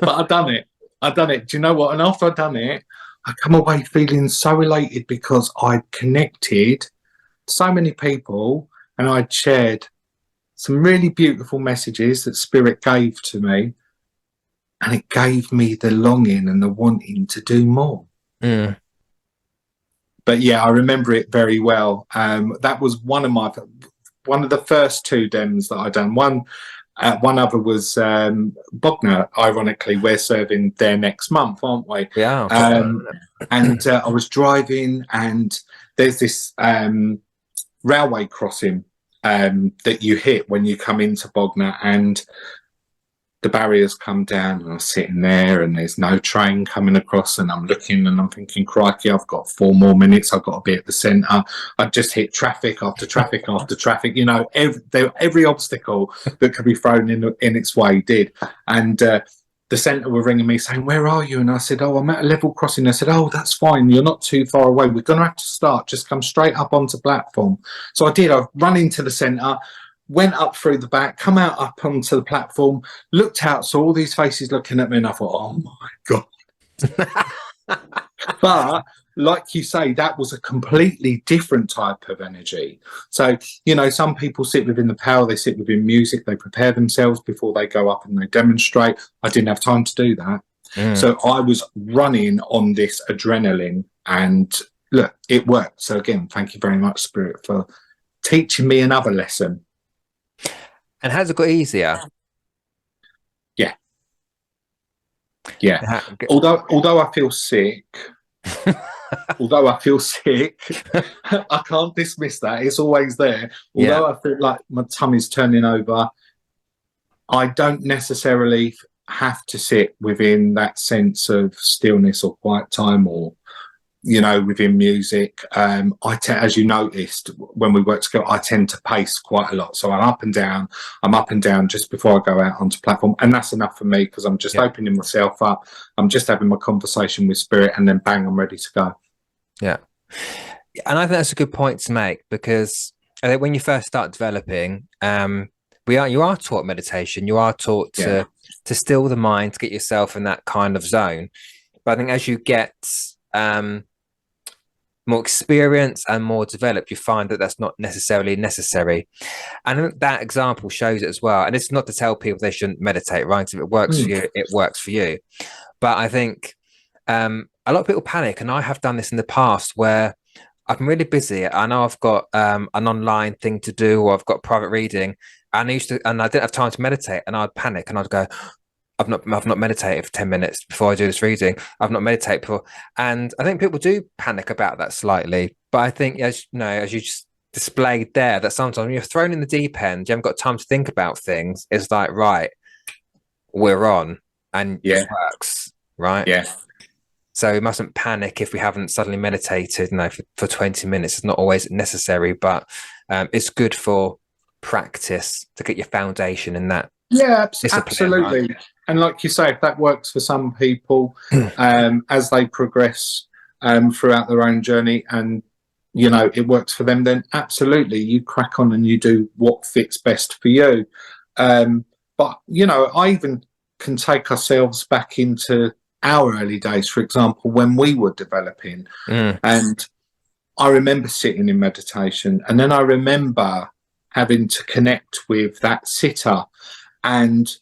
I done it. I done it. Do you know what? And after I done it, I come away feeling so elated because I'd connected so many people and I'd shared some really beautiful messages that Spirit gave to me. And it gave me the longing and the wanting to do more. Mm. But yeah, I remember it very well. That was one of the first two dems that I done. One other was Bognor. Ironically, we're serving there next month, aren't we? Yeah. And I was driving, and there's this railway crossing that you hit when you come into Bognor, and the barriers come down, and I'm sitting there and there's no train coming across, and I'm looking and I'm thinking, crikey, I've got 4 more minutes. I've got to be at the centre. I just hit traffic after traffic after traffic. You know, every obstacle that could be thrown in its way did. And the centre were ringing me saying, where are you? And I said, oh, I'm at a level crossing. I said, oh, that's fine. You're not too far away. We're going to have to start. Just come straight up onto platform. So I did. I run into the centre, went up through the back, come out up onto the platform, looked out, saw all these faces looking at me, and I thought, oh my God. But like you say, that was a completely different type of energy. So, you know, some people sit within the power, they sit within music, they prepare themselves before they go up and they demonstrate. I didn't have time to do that. Mm. So I was running on this adrenaline, and look, it worked. So again, thank you very much, Spirit, for teaching me another lesson. And has it got easier? Yeah. Yeah. Although I feel sick, I can't dismiss that. It's always there. Although I feel like my tummy's turning over, I don't necessarily have to sit within that sense of stillness or quiet time, or, you know, within music. As you noticed when we work together, I tend to pace quite a lot. So I'm up and down just before I go out onto platform. And that's enough for me, because I'm just opening myself up. I'm just having my conversation with Spirit, and then bang, I'm ready to go. Yeah. And I think that's a good point to make, because I think when you first start developing, you are taught meditation. You are taught to still the mind, to get yourself in that kind of zone. But I think as you get more experience and more developed, you find that that's not necessarily necessary. And I think that example shows it as well. And it's not to tell people they shouldn't meditate, right? If it works for you, it works for you. But I think a lot of people panic, and I have done this in the past, where I'm really busy. I know I've got an online thing to do, or I've got private reading, and I didn't have time to meditate, and I'd panic, and I'd go, I've not meditated for 10 minutes before I do this reading. I've not meditated before. And I think people do panic about that slightly. But I think, as you just displayed there, that sometimes when you're thrown in the deep end, you haven't got time to think about things. It's like, right, we're on, and it works, right? Yeah. So we mustn't panic if we haven't suddenly meditated, for 20 minutes. It's not always necessary, but it's good for practice to get your foundation in that. Yeah, absolutely. Right? And like you say, if that works for some people as they progress throughout their own journey, and, you know, it works for them, then absolutely, you crack on and you do what fits best for you. But, you know, I even can take ourselves back into our early days, for example, when we were developing. And I remember sitting in meditation, and then I remember having to connect with that sitter, and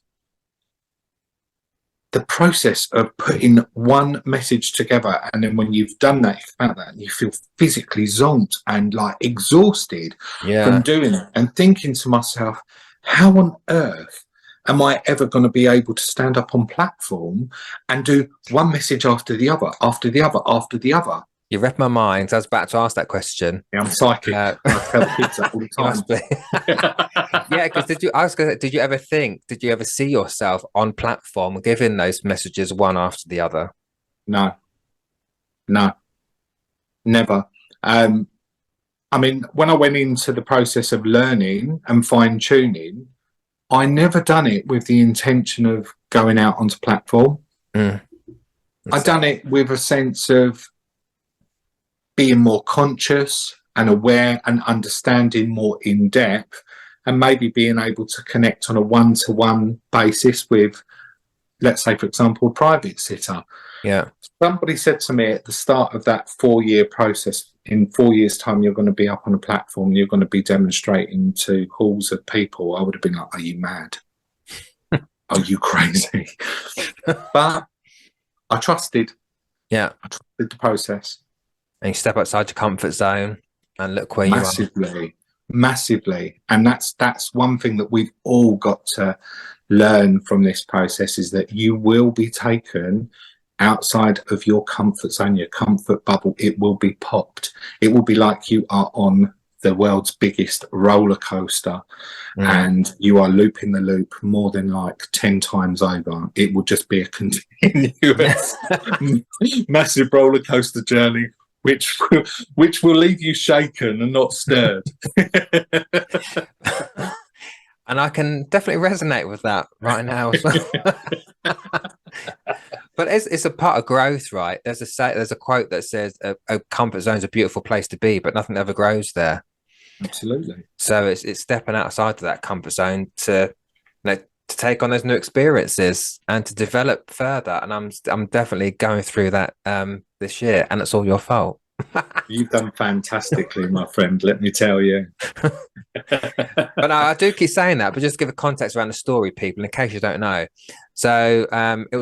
the process of putting one message together. And then when you've done that, you've found that, and you feel physically zonked and like exhausted from doing it, and thinking to myself, how on earth am I ever going to be able to stand up on platform and do one message after the other, after the other, after the other? You read my mind. I was about to ask that question. Yeah, I'm psychic. Uh, I tell the kids that all the you time. must be. Yeah, because did you ever think, did you ever see yourself on platform giving those messages one after the other? No, no, never. Um, I mean, when I went into the process of learning and fine tuning, I never done it with the intention of going out onto platform. Mm, I that's it. done it with a sense of being more conscious and aware and understanding more in depth, and maybe being able to connect on a one-to-one basis with, let's say, for example, a private sitter. Yeah. Somebody said to me at the start of that 4 year process, in 4 years' time, you're going to be up on a platform, you're going to be demonstrating to halls of people. I would have been like, are you mad? Are you crazy? But I trusted. Yeah. I trusted the process. And you step outside your comfort zone and look where you are. Massively, massively. And that's one thing that we've all got to learn from this process, is that you will be taken outside of your comfort zone, your comfort bubble. It will be popped. It will be like you are on the world's biggest roller coaster, and you are looping the loop more than like 10 times over. It will just be a continuous massive roller coaster journey, which will leave you shaken and not stirred. And I can definitely resonate with that right now as well. But it's a part of growth, right? There's a quote that says a comfort zone is a beautiful place to be, but nothing ever grows there. Absolutely. So it's stepping outside of that comfort zone to, to take on those new experiences and to develop further. And I'm definitely going through that this year, and it's all your fault. You've done fantastically, my friend, let me tell you. But I do keep saying that, but just give a context around the story, people, in case you don't know. So it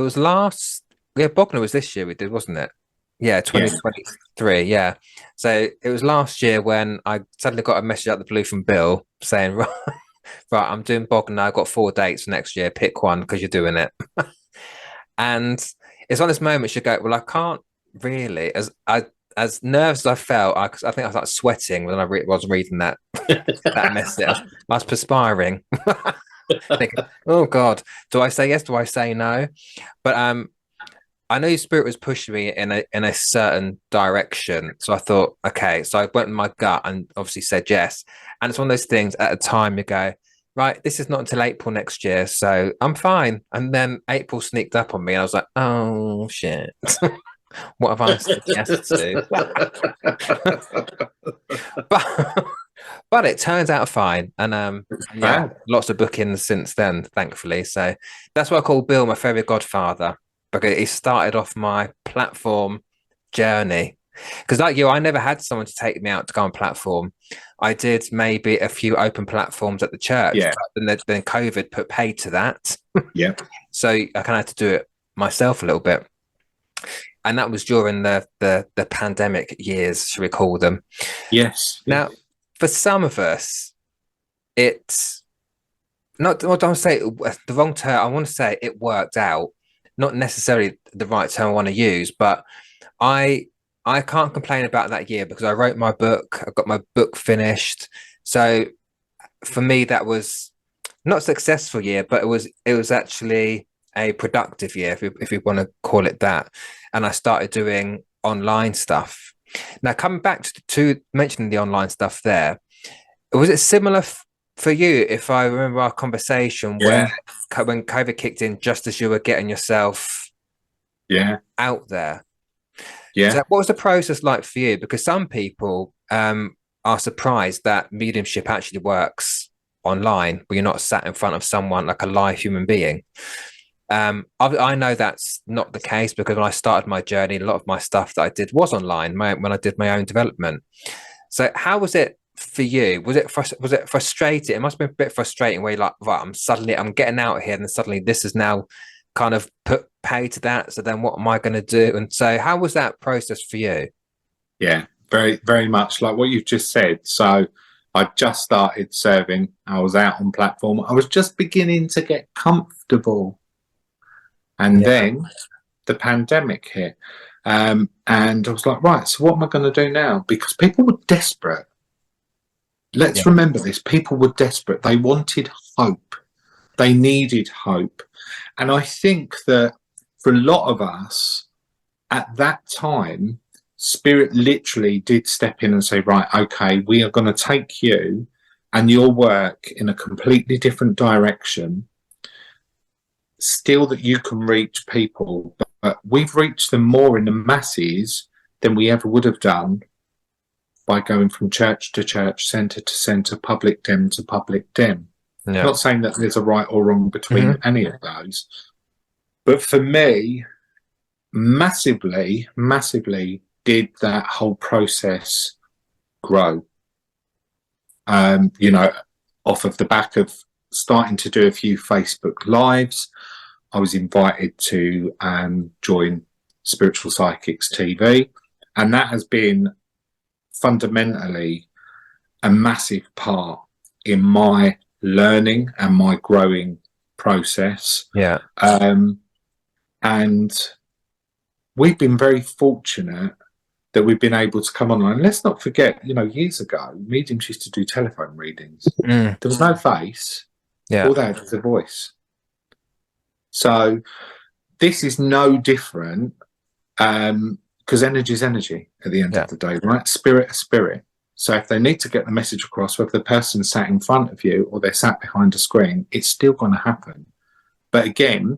was last, yeah, Bognor was this year we did, wasn't it? Yeah, Yeah. 2023. Yeah. So it was last year when I suddenly got a message out the blue from Bill saying, right, right, I'm doing Bognor. I've got 4 dates for next year. Pick one because you're doing it. And it's on this moment you go, well, I can't really, as nervous as I felt, I think I was like sweating when I was reading that message. I was perspiring, thinking, "Oh God, do I say yes? Do I say no?" But I know your spirit was pushing me in a certain direction, so I thought, okay. So I went with my gut and obviously said yes. And it's one of those things. At a time, you go, right, this is not until April next year, so I'm fine. And then April sneaked up on me, and I was like, oh shit. What have I said yes to? but but it turns out fine, and yeah, lots of bookings since then, thankfully. So that's what I call Bill my favorite godfather, because he started off my platform journey. Because like you, I never had someone to take me out to go on platform. I did maybe a few open platforms at the church, Yeah. but then COVID put paid to that. Yeah. So I kind of had to do it myself a little bit. And that was during the pandemic years, should we call them? Yes. Now, for some of us, it's not. I don't say the wrong term. I want to say it worked out. Not necessarily the right term I want to use, but I I can't complain about that year because I wrote my book. I got my book finished. So for me, that was not a successful year, but it was actually a productive year, if you want to call it that. And I started doing online stuff. Now, coming back to mentioning the online stuff there, was it similar for you? If I remember our conversation where Yeah. when COVID kicked in, just as you were getting yourself Yeah. out there. Yeah. So, what was the process like for you? Because some people are surprised that mediumship actually works online, where you're not sat in front of someone like a live human being. I know that's not the case because when I started my journey, a lot of my stuff that I did was online when I did my own development. So how was it for you? Was it frustrating? It must have been a bit frustrating where you're like, right, I'm getting out here, and then suddenly this is now kind of put pay to that. So then what am I going to do? And so how was that process for you? Yeah. Very, very much like what you've just said. So I just started serving. I was out on platform. I was just beginning to get comfortable. And Yeah. then the pandemic hit. And I was like, right, so what am I going to do now? Because people were desperate. Yeah. Let's remember this. People were desperate. They wanted hope. They needed hope. And I think that for a lot of us at that time, Spirit literally did step in and say, right, okay, we are going to take you and your work in a completely different direction. Still that you can reach people, but we've reached them more in the masses than we ever would have done by going from church to church, centre to centre, public dem to public dem. Yeah. Not saying that there's a right or wrong between Hmm. any of those, but for me, massively, massively did that whole process grow. You know, off of the back of starting to do a few Facebook Lives, I was invited to join Spiritual Psychics TV, and that has been fundamentally a massive part in my learning and my growing process. Yeah. And we've been very fortunate that we've been able to come online. Let's not forget, you know, years ago, mediums used to do telephone readings. Mm. There was no face. Yeah. All they had was a voice. So this is no different, because energy is energy at the end Yeah. of the day, right? Spirit is spirit. So if they need to get the message across, whether the person sat in front of you or they're sat behind a screen, it's still going to happen. But again,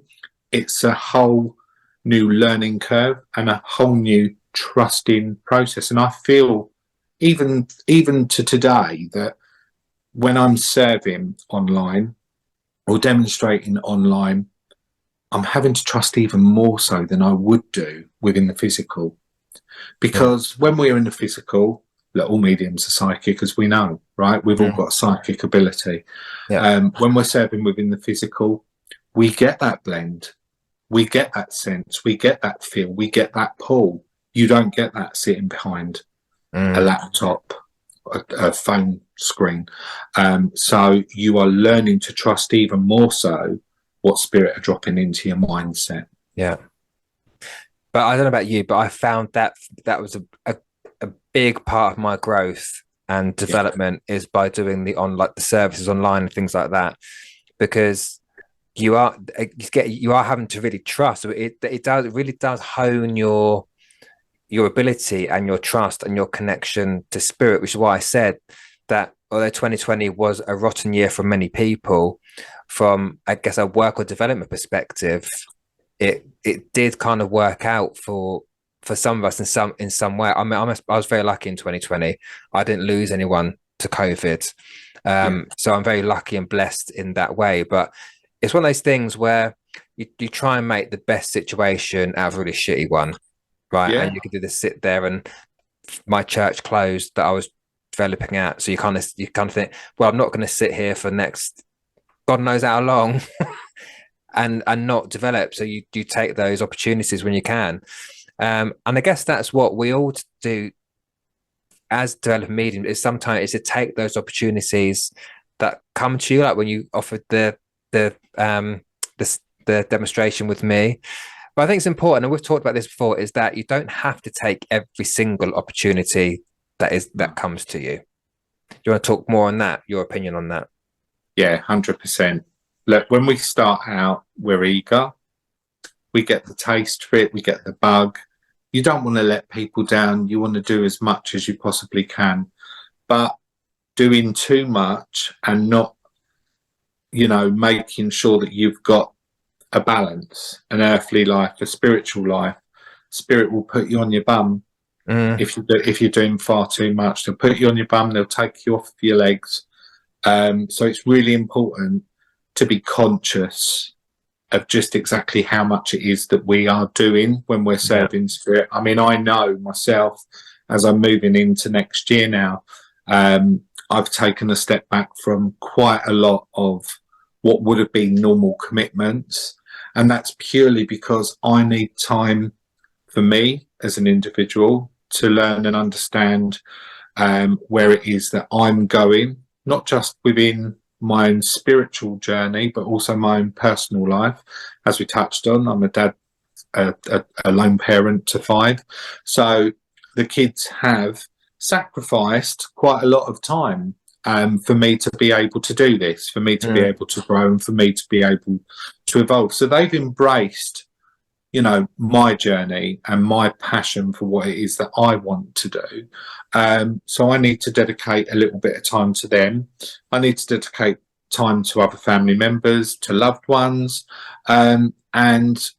it's a whole new learning curve and a whole new trusting process. And I feel even to today that when I'm serving online or demonstrating online, I'm having to trust even more so than I would do within the physical. Because when we're in the physical, look, all mediums are psychic, as we know, right? We've all Mm. got psychic ability. Yeah. When we're serving within the physical, we get that blend. We get that sense. We get that feel. We get that pull. You don't get that sitting behind a laptop, a phone screen. So you are learning to trust even more so what spirit are dropping into your mindset. Yeah. But I don't know about you, but I found that that was a big part of my growth and development is by doing the services online and things like that, because you are having to really trust. So it really does hone your ability and your trust and your connection to spirit, which is why I said that although 2020 was a rotten year for many people, from I guess a work or development perspective, it did kind of work out for some of us in some way. I mean, I was very lucky in 2020. I didn't lose anyone to COVID, so I'm very lucky and blessed in that way. But it's one of those things where you try and make the best situation out of a really shitty one, right? Yeah. And you could do this, sit there, and my church closed that I was developing at. So you kind of think, well, I'm not going to sit here for next God knows how long and not develop. So you take those opportunities when you can. And I guess that's what we all do as developing medium, is sometimes is to take those opportunities that come to you, like when you offered the demonstration with me. But I think it's important, and we've talked about this before, is that you don't have to take every single opportunity that comes to you. Do you want to talk more on that, your opinion on that? Yeah, 100%. Look, when we start out, we're eager. We get the taste for it. We get the bug. You don't want to let people down. You want to do as much as you possibly can. But doing too much and not, you know, making sure that you've got a balance, an earthly life, a spiritual life, spirit will put you on your bum. If you're doing far too much. They'll put you on your bum. They'll take you off your legs. So it's really important to be conscious of just exactly how much it is that we are doing when we're serving spirit. I mean, I know myself, as I'm moving into next year now, I've taken a step back from quite a lot of what would have been normal commitments. And that's purely because I need time for me as an individual to learn and understand where it is that I'm going, not just within my own spiritual journey, but also my own personal life. As we touched on, I'm a dad a lone parent to 5. So the kids have sacrificed quite a lot of time for me to be able to do this, for me to be able to grow, and for me to be able to evolve. So they've embraced, you know, my journey and my passion for what it is that I want to do. So I need to dedicate a little bit of time to them. I need to dedicate time to other family members, to loved ones. And,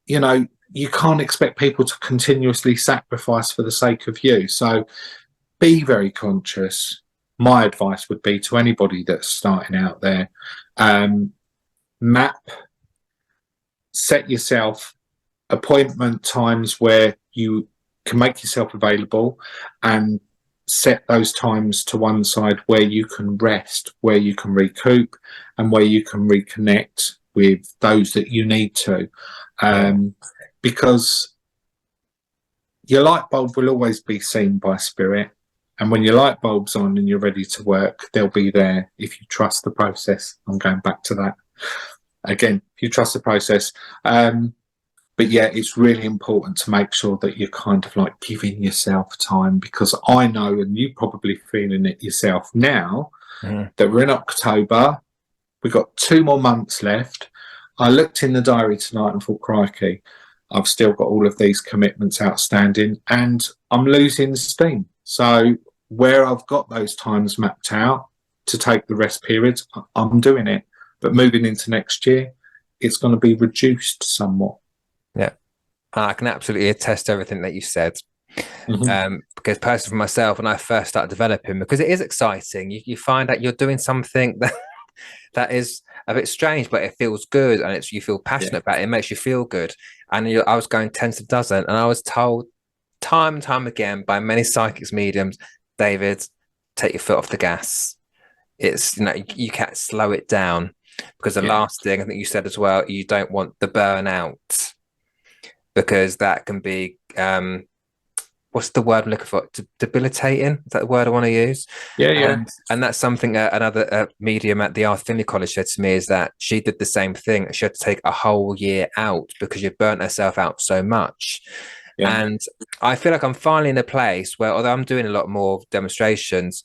you know, you can't expect people to continuously sacrifice for the sake of you. So be very conscious. My advice would be to anybody that's starting out there, map, set yourself appointment times where you can make yourself available, and set those times to one side where you can rest, where you can recoup, and where you can reconnect with those that you need to. Because your light bulb will always be seen by spirit. And when your light bulb's on and you're ready to work, they'll be there if you trust the process. I'm going back to that again, if you trust the process. But yeah, it's really important to make sure that you're kind of like giving yourself time, because I know, and you're probably feeling it yourself now, that we're in October, we've got 2 more months left. I looked in the diary tonight and thought, crikey, I've still got all of these commitments outstanding and I'm losing steam. So where I've got those times mapped out to take the rest periods, I'm doing it. But moving into next year, it's going to be reduced somewhat. Yeah, I can absolutely attest to everything that you said. Because personally for myself, when I first started developing, because it is exciting, you find that you're doing something that is a bit strange, but it feels good, and you feel passionate about it. It makes you feel good. And I was going 10 to dozen, and I was told time and time again by many psychics, mediums, David, take your foot off the gas. It's, you know, you can't slow it down, because the last thing I think you said as well, you don't want the burnout, because that can be what's the word I'm looking for? Debilitating. Is that the word I want to use? And that's something another medium at the Arthur Findlay College said to me, is that she did the same thing. She had to take a whole year out because she burnt herself out so much. And I feel like I'm finally in a place where, although I'm doing a lot more demonstrations,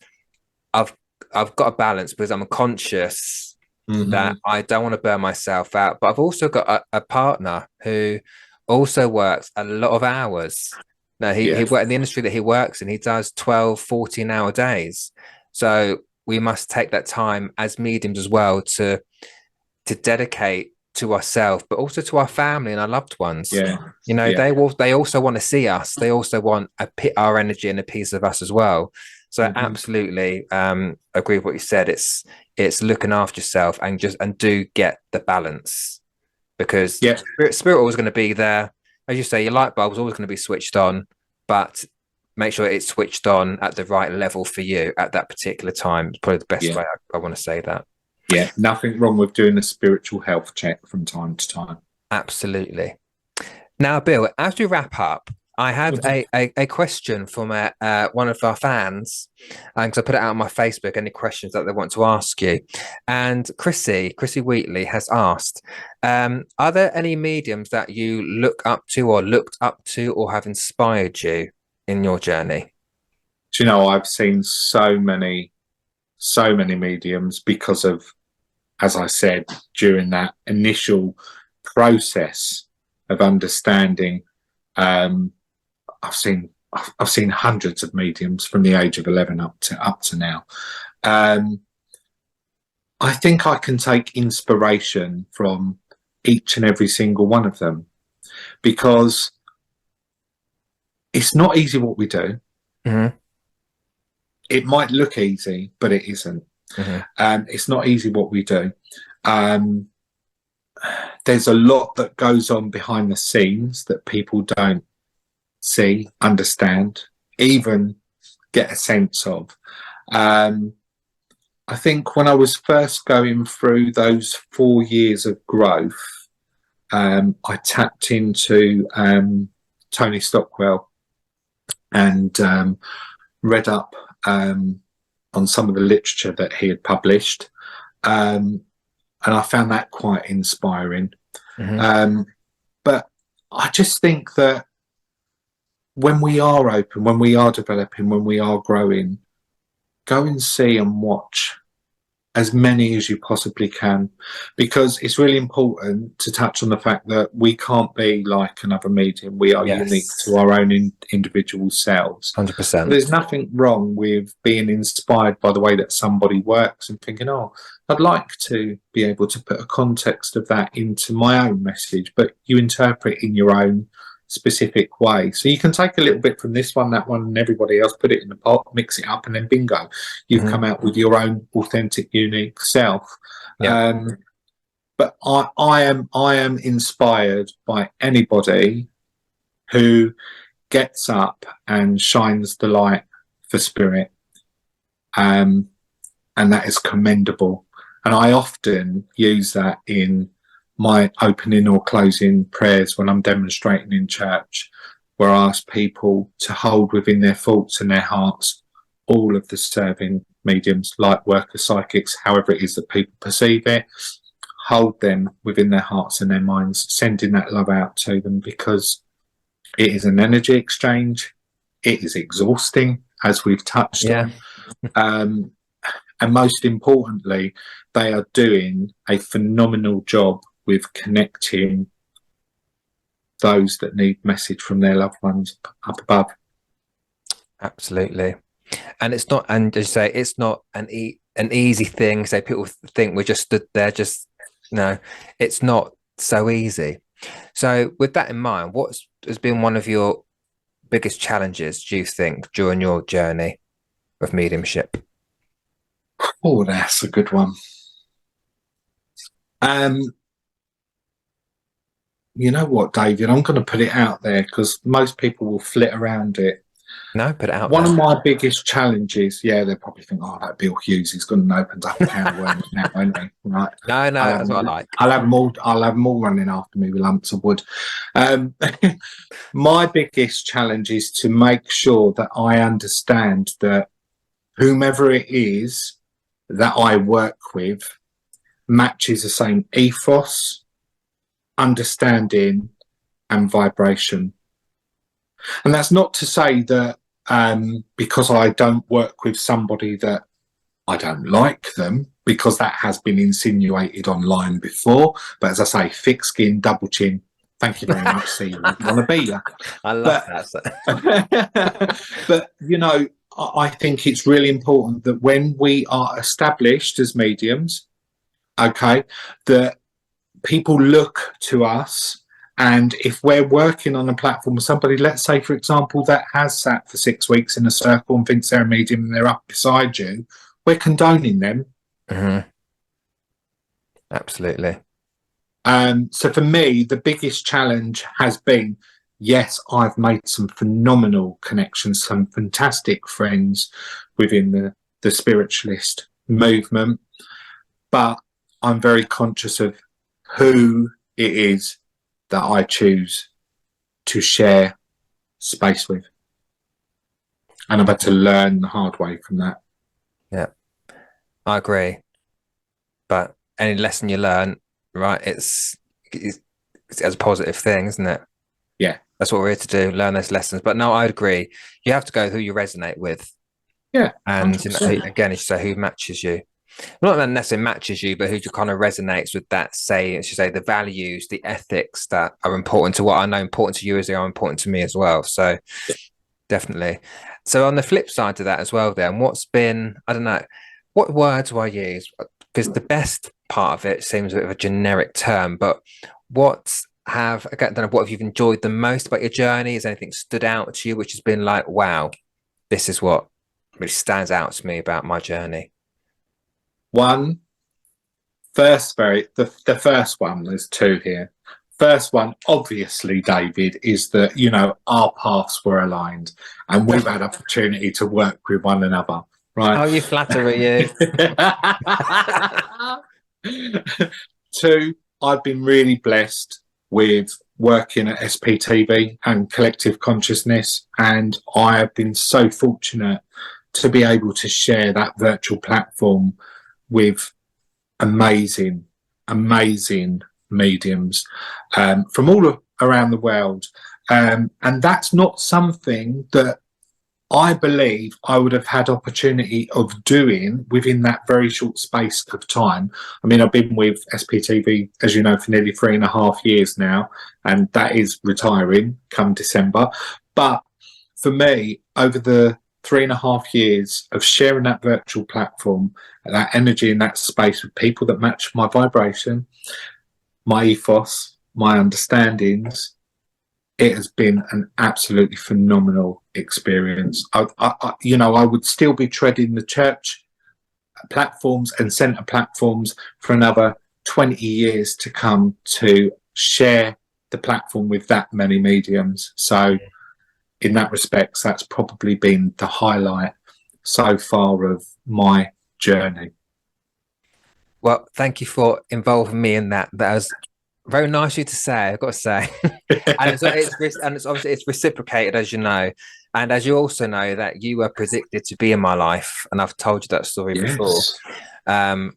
I've got a balance, because I'm conscious that I don't want to burn myself out. But I've also got a partner who also works a lot of hours. No, he worked in the industry that he works in. He does 12, 14-hour days. So we must take that time as mediums as well to dedicate to ourselves, but also to our family and our loved ones. You know, they also want to see us. They also want our energy and a piece of us as well. So absolutely agree with what you said. It's looking after yourself, and do get the balance, because spirit always going to be there. As you say, your light bulb is always going to be switched on, but make sure it's switched on at the right level for you at that particular time. It's probably the best way I want to say that. Yeah, nothing wrong with doing a spiritual health check from time to time. Absolutely. Now, Bill, as we wrap up, I had a question from one of our fans, because I put it out on my Facebook, any questions that they want to ask you. And Chrissy Wheatley has asked, are there any mediums that you look up to, or looked up to, or have inspired you in your journey? Do you know, I've seen so many mediums because of, as I said, during that initial process of understanding, I've seen hundreds of mediums from the age of 11 up to now. I think I can take inspiration from each and every single one of them, because it's not easy what we do. It might look easy, but it isn't. It's not easy what we do. There's a lot that goes on behind the scenes that people don't see, understand, even get a sense of. I think when I was first going through those 4 years of growth, I tapped into Tony Stockwell and read up on some of the literature that he had published, and I found that quite inspiring. But I just think that when we are open, when we are developing, when we are growing, go and see and watch as many as you possibly can, because it's really important to touch on the fact that we can't be like another medium. We are unique to Yes, our own individual selves. But 100%. there's nothing wrong with being inspired by the way that somebody works and thinking, oh, I'd like to be able to put a context of that into my own message, but you interpret in your own specific way. So you can take a little bit from this one, that one, and everybody else, put it in the pot, mix it up, and then bingo, you've Hmm. come out with your own authentic, unique self. Yeah. But I am inspired by anybody who gets up and shines the light for spirit, and that is commendable. And I often use that in my opening or closing prayers when I'm demonstrating in church, where I ask people to hold within their thoughts and their hearts all of the serving mediums, light workers, psychics, however it is that people perceive it. Hold them within their hearts and their minds, sending that love out to them, because it is an energy exchange. It is exhausting, as we've touched Yeah. on. And most importantly, they are doing a phenomenal job with connecting those that need message from their loved ones up above. Absolutely. And it's not, and as you say, it's not an easy thing. So people think we're just stood there, just no, it's not so easy. So with that in mind, what has been one of your biggest challenges, do you think, during your journey of mediumship? Oh, that's a good one. You know what, David? I'm going to put it out there because most people will flit around it. No, put it out One there. of my biggest challenges, yeah, they'll probably think, oh, that Bill Hughes, he's gone and opened up a can of worms now, won't he? Right. No, that's what I like. I'll have them all. I'll have them all running after me with lumps of wood. Um, my biggest challenge is to make sure that I understand that whomever it is that I work with matches the same ethos, understanding, and vibration. And that's not to say that because I don't work with somebody that I don't like them, because that has been insinuated online before. But as I say, thick skin, double chin. Thank you very much. See you want to be you. I love But, that. but you know, I think it's really important that when we are established as mediums, okay, that people look to us. And if we're working on a platform with somebody, let's say, for example, that has sat for 6 weeks in a circle and thinks they're a medium and they're up beside you, we're condoning them. Mm-hmm. Absolutely. So for me, the biggest challenge has been, yes, I've made some phenomenal connections, some fantastic friends within the spiritualist movement, but I'm very conscious of who it is that I choose to share space with. And I've had to learn the hard way from that. Yeah, I agree. But any lesson you learn, right, it's as a positive thing, isn't it? Yeah. That's what we're here to do, learn those lessons. But no, I'd agree. You have to go who you resonate with. Yeah. And you know, 100%. again, as you say, who matches you. Not that necessarily matches you, but who kind of resonates with that, say, as you say, the values, the ethics that are important to what I know important to you as they are important to me as well. So definitely. So on the flip side to that as well, then what's been, I don't know, what words do I use? Because the best part of it seems a bit of a generic term, but I don't know, what have you enjoyed the most about your journey? Has anything stood out to you, which has been like, wow, this is what really stands out to me about my journey? The first one, there's two here. First one, obviously, David, is that, you know, our paths were aligned and we've had opportunity to work with one another, right? Oh, you flatter you. Two, I've been really blessed with working at SPTV and Collective Consciousness, and I have been so fortunate to be able to share that virtual platform with amazing mediums from around the world. And that's not something that I believe I would have had opportunity of doing within that very short space of time. I mean, I've been with SPTV, as you know, for nearly 3.5 years now, and that is retiring come December. But for me, over the 3.5 years of sharing that virtual platform, that energy in that space with people that match my vibration, my ethos, my understandings, it has been an absolutely phenomenal experience. I would still be treading the church platforms and centre platforms for another 20 years to come to share the platform with that many mediums. So in that respect, that's probably been the highlight so far of my journey. Well, thank you for involving me in that. That was very nice of you to say, I've got to say. And it's obviously it's reciprocated, as you know. And as you also know, that you were predicted to be in my life, and I've told you that story before.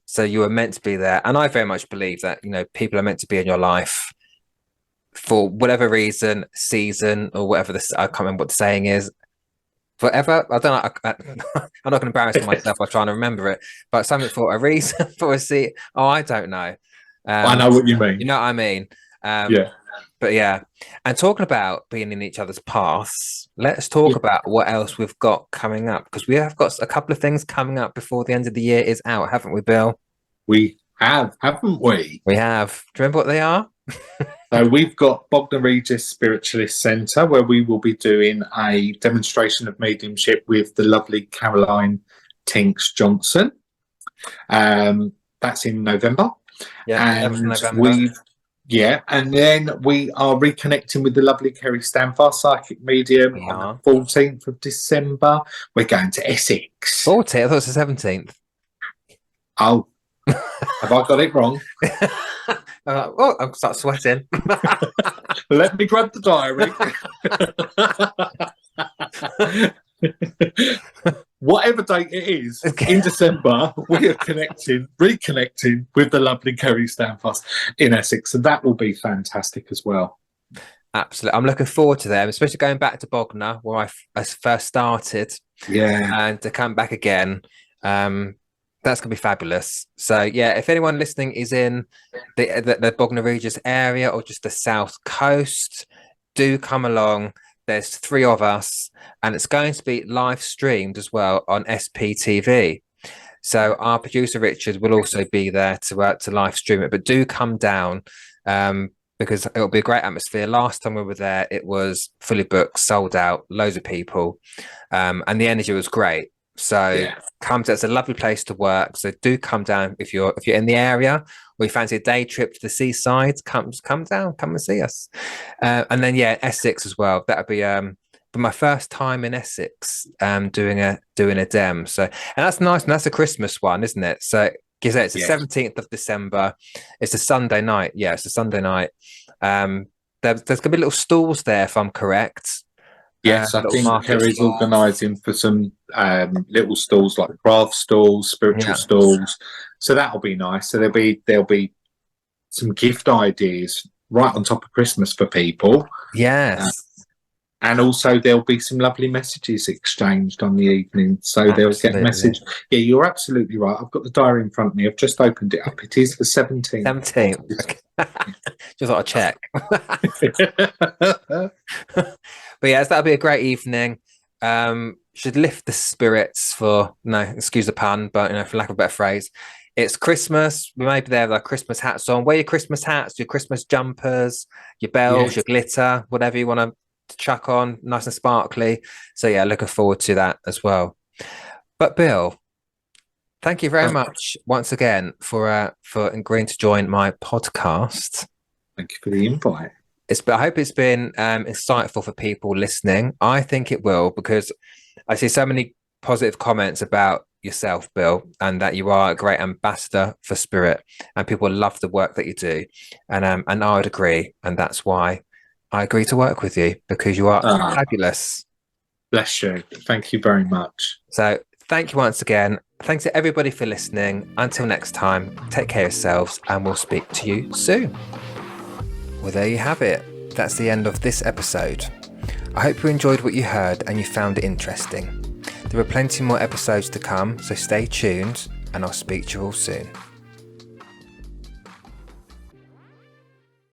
So you were meant to be there. And I very much believe that, people are meant to be in your life for whatever reason, season, or whatever I can't remember what the saying is. Forever, I don't know. I'm not going to embarrass myself by trying to remember it, but something for a reason, for a seat. Oh, I don't know. I know what you mean. You know what I mean? Yeah. But yeah, and talking about being in each other's paths, let's talk about what else we've got coming up, because we have got a couple of things coming up before the end of the year is out, haven't we, Bill? We have, haven't we? We have. Do you remember what they are? So we've got Bognor Regis Spiritualist Centre, where we will be doing a demonstration of mediumship with the lovely Caroline Tinks Johnson. That's in November. Yeah, and November. And then we are reconnecting with the lovely Kerry Stanford, psychic medium, on the 14th of December. We're going to Essex. 14th? I thought it was the 17th. Oh, have I got it wrong? I'm start sweating. Let me grab the diary. Whatever date it is, in December, we are reconnecting with the lovely Kerry Stanford in Essex, and that will be fantastic as well. Absolutely. I'm looking forward to them, especially going back to Bognor, where I first started. Yeah. And to come back again. That's going to be fabulous. So, yeah, if anyone listening is in the Bognor Regis area or just the South Coast, do come along. There's 3 of us, and it's going to be live streamed as well on SPTV. So our producer Richard will also be there to live stream it. But do come down because it'll be a great atmosphere. Last time we were there, it was fully booked, sold out, loads of people, and the energy was great. So it's a lovely place to work. So do come down if you're in the area, or you fancy a day trip to the seaside. Come down, come and see us. And then Essex as well. That'll be my first time in Essex, doing a dem. So, and that's nice, and that's a Christmas one, isn't it? So it's the 17th of December. It's a Sunday night. Yeah, it's a Sunday night. There's gonna be little stalls there, if I'm correct. Yes, I think Kerry's organising for some little stalls, like craft stalls, spiritual stalls. So that'll be nice. So there'll be some gift ideas right on top of Christmas for people. Yes. And also there'll be some lovely messages exchanged on the evening. So they'll get a message. Yeah, you're absolutely right. I've got the diary in front of me. I've just opened it up. It is the 17th. 17th. Just thought I'd check. But yes, that'll be a great evening. Should lift the spirits excuse the pun, but for lack of a better phrase. It's Christmas. We may be there with our Christmas hats on. Wear your Christmas hats, your Christmas jumpers, your bells, your glitter, whatever you want to chuck on, nice and sparkly. So looking forward to that as well. But Bill, thank you very much once again for agreeing to join my podcast. Thank you for the invite. I hope it's been insightful for people listening. I think it will, because I see so many positive comments about yourself, Bill, and that you are a great ambassador for spirit, and people love the work that you do. And I would agree, and that's why I agree to work with you, because you are fabulous. Bless you. Thank you very much. So thank you once again. Thanks to everybody for listening. Until next time, take care of yourselves, and we'll speak to you soon. Well, there you have it. that's the end of this episode. I hope you enjoyed what you heard and you found it interesting. There are plenty more episodes to come, so stay tuned and I'll speak to you all soon.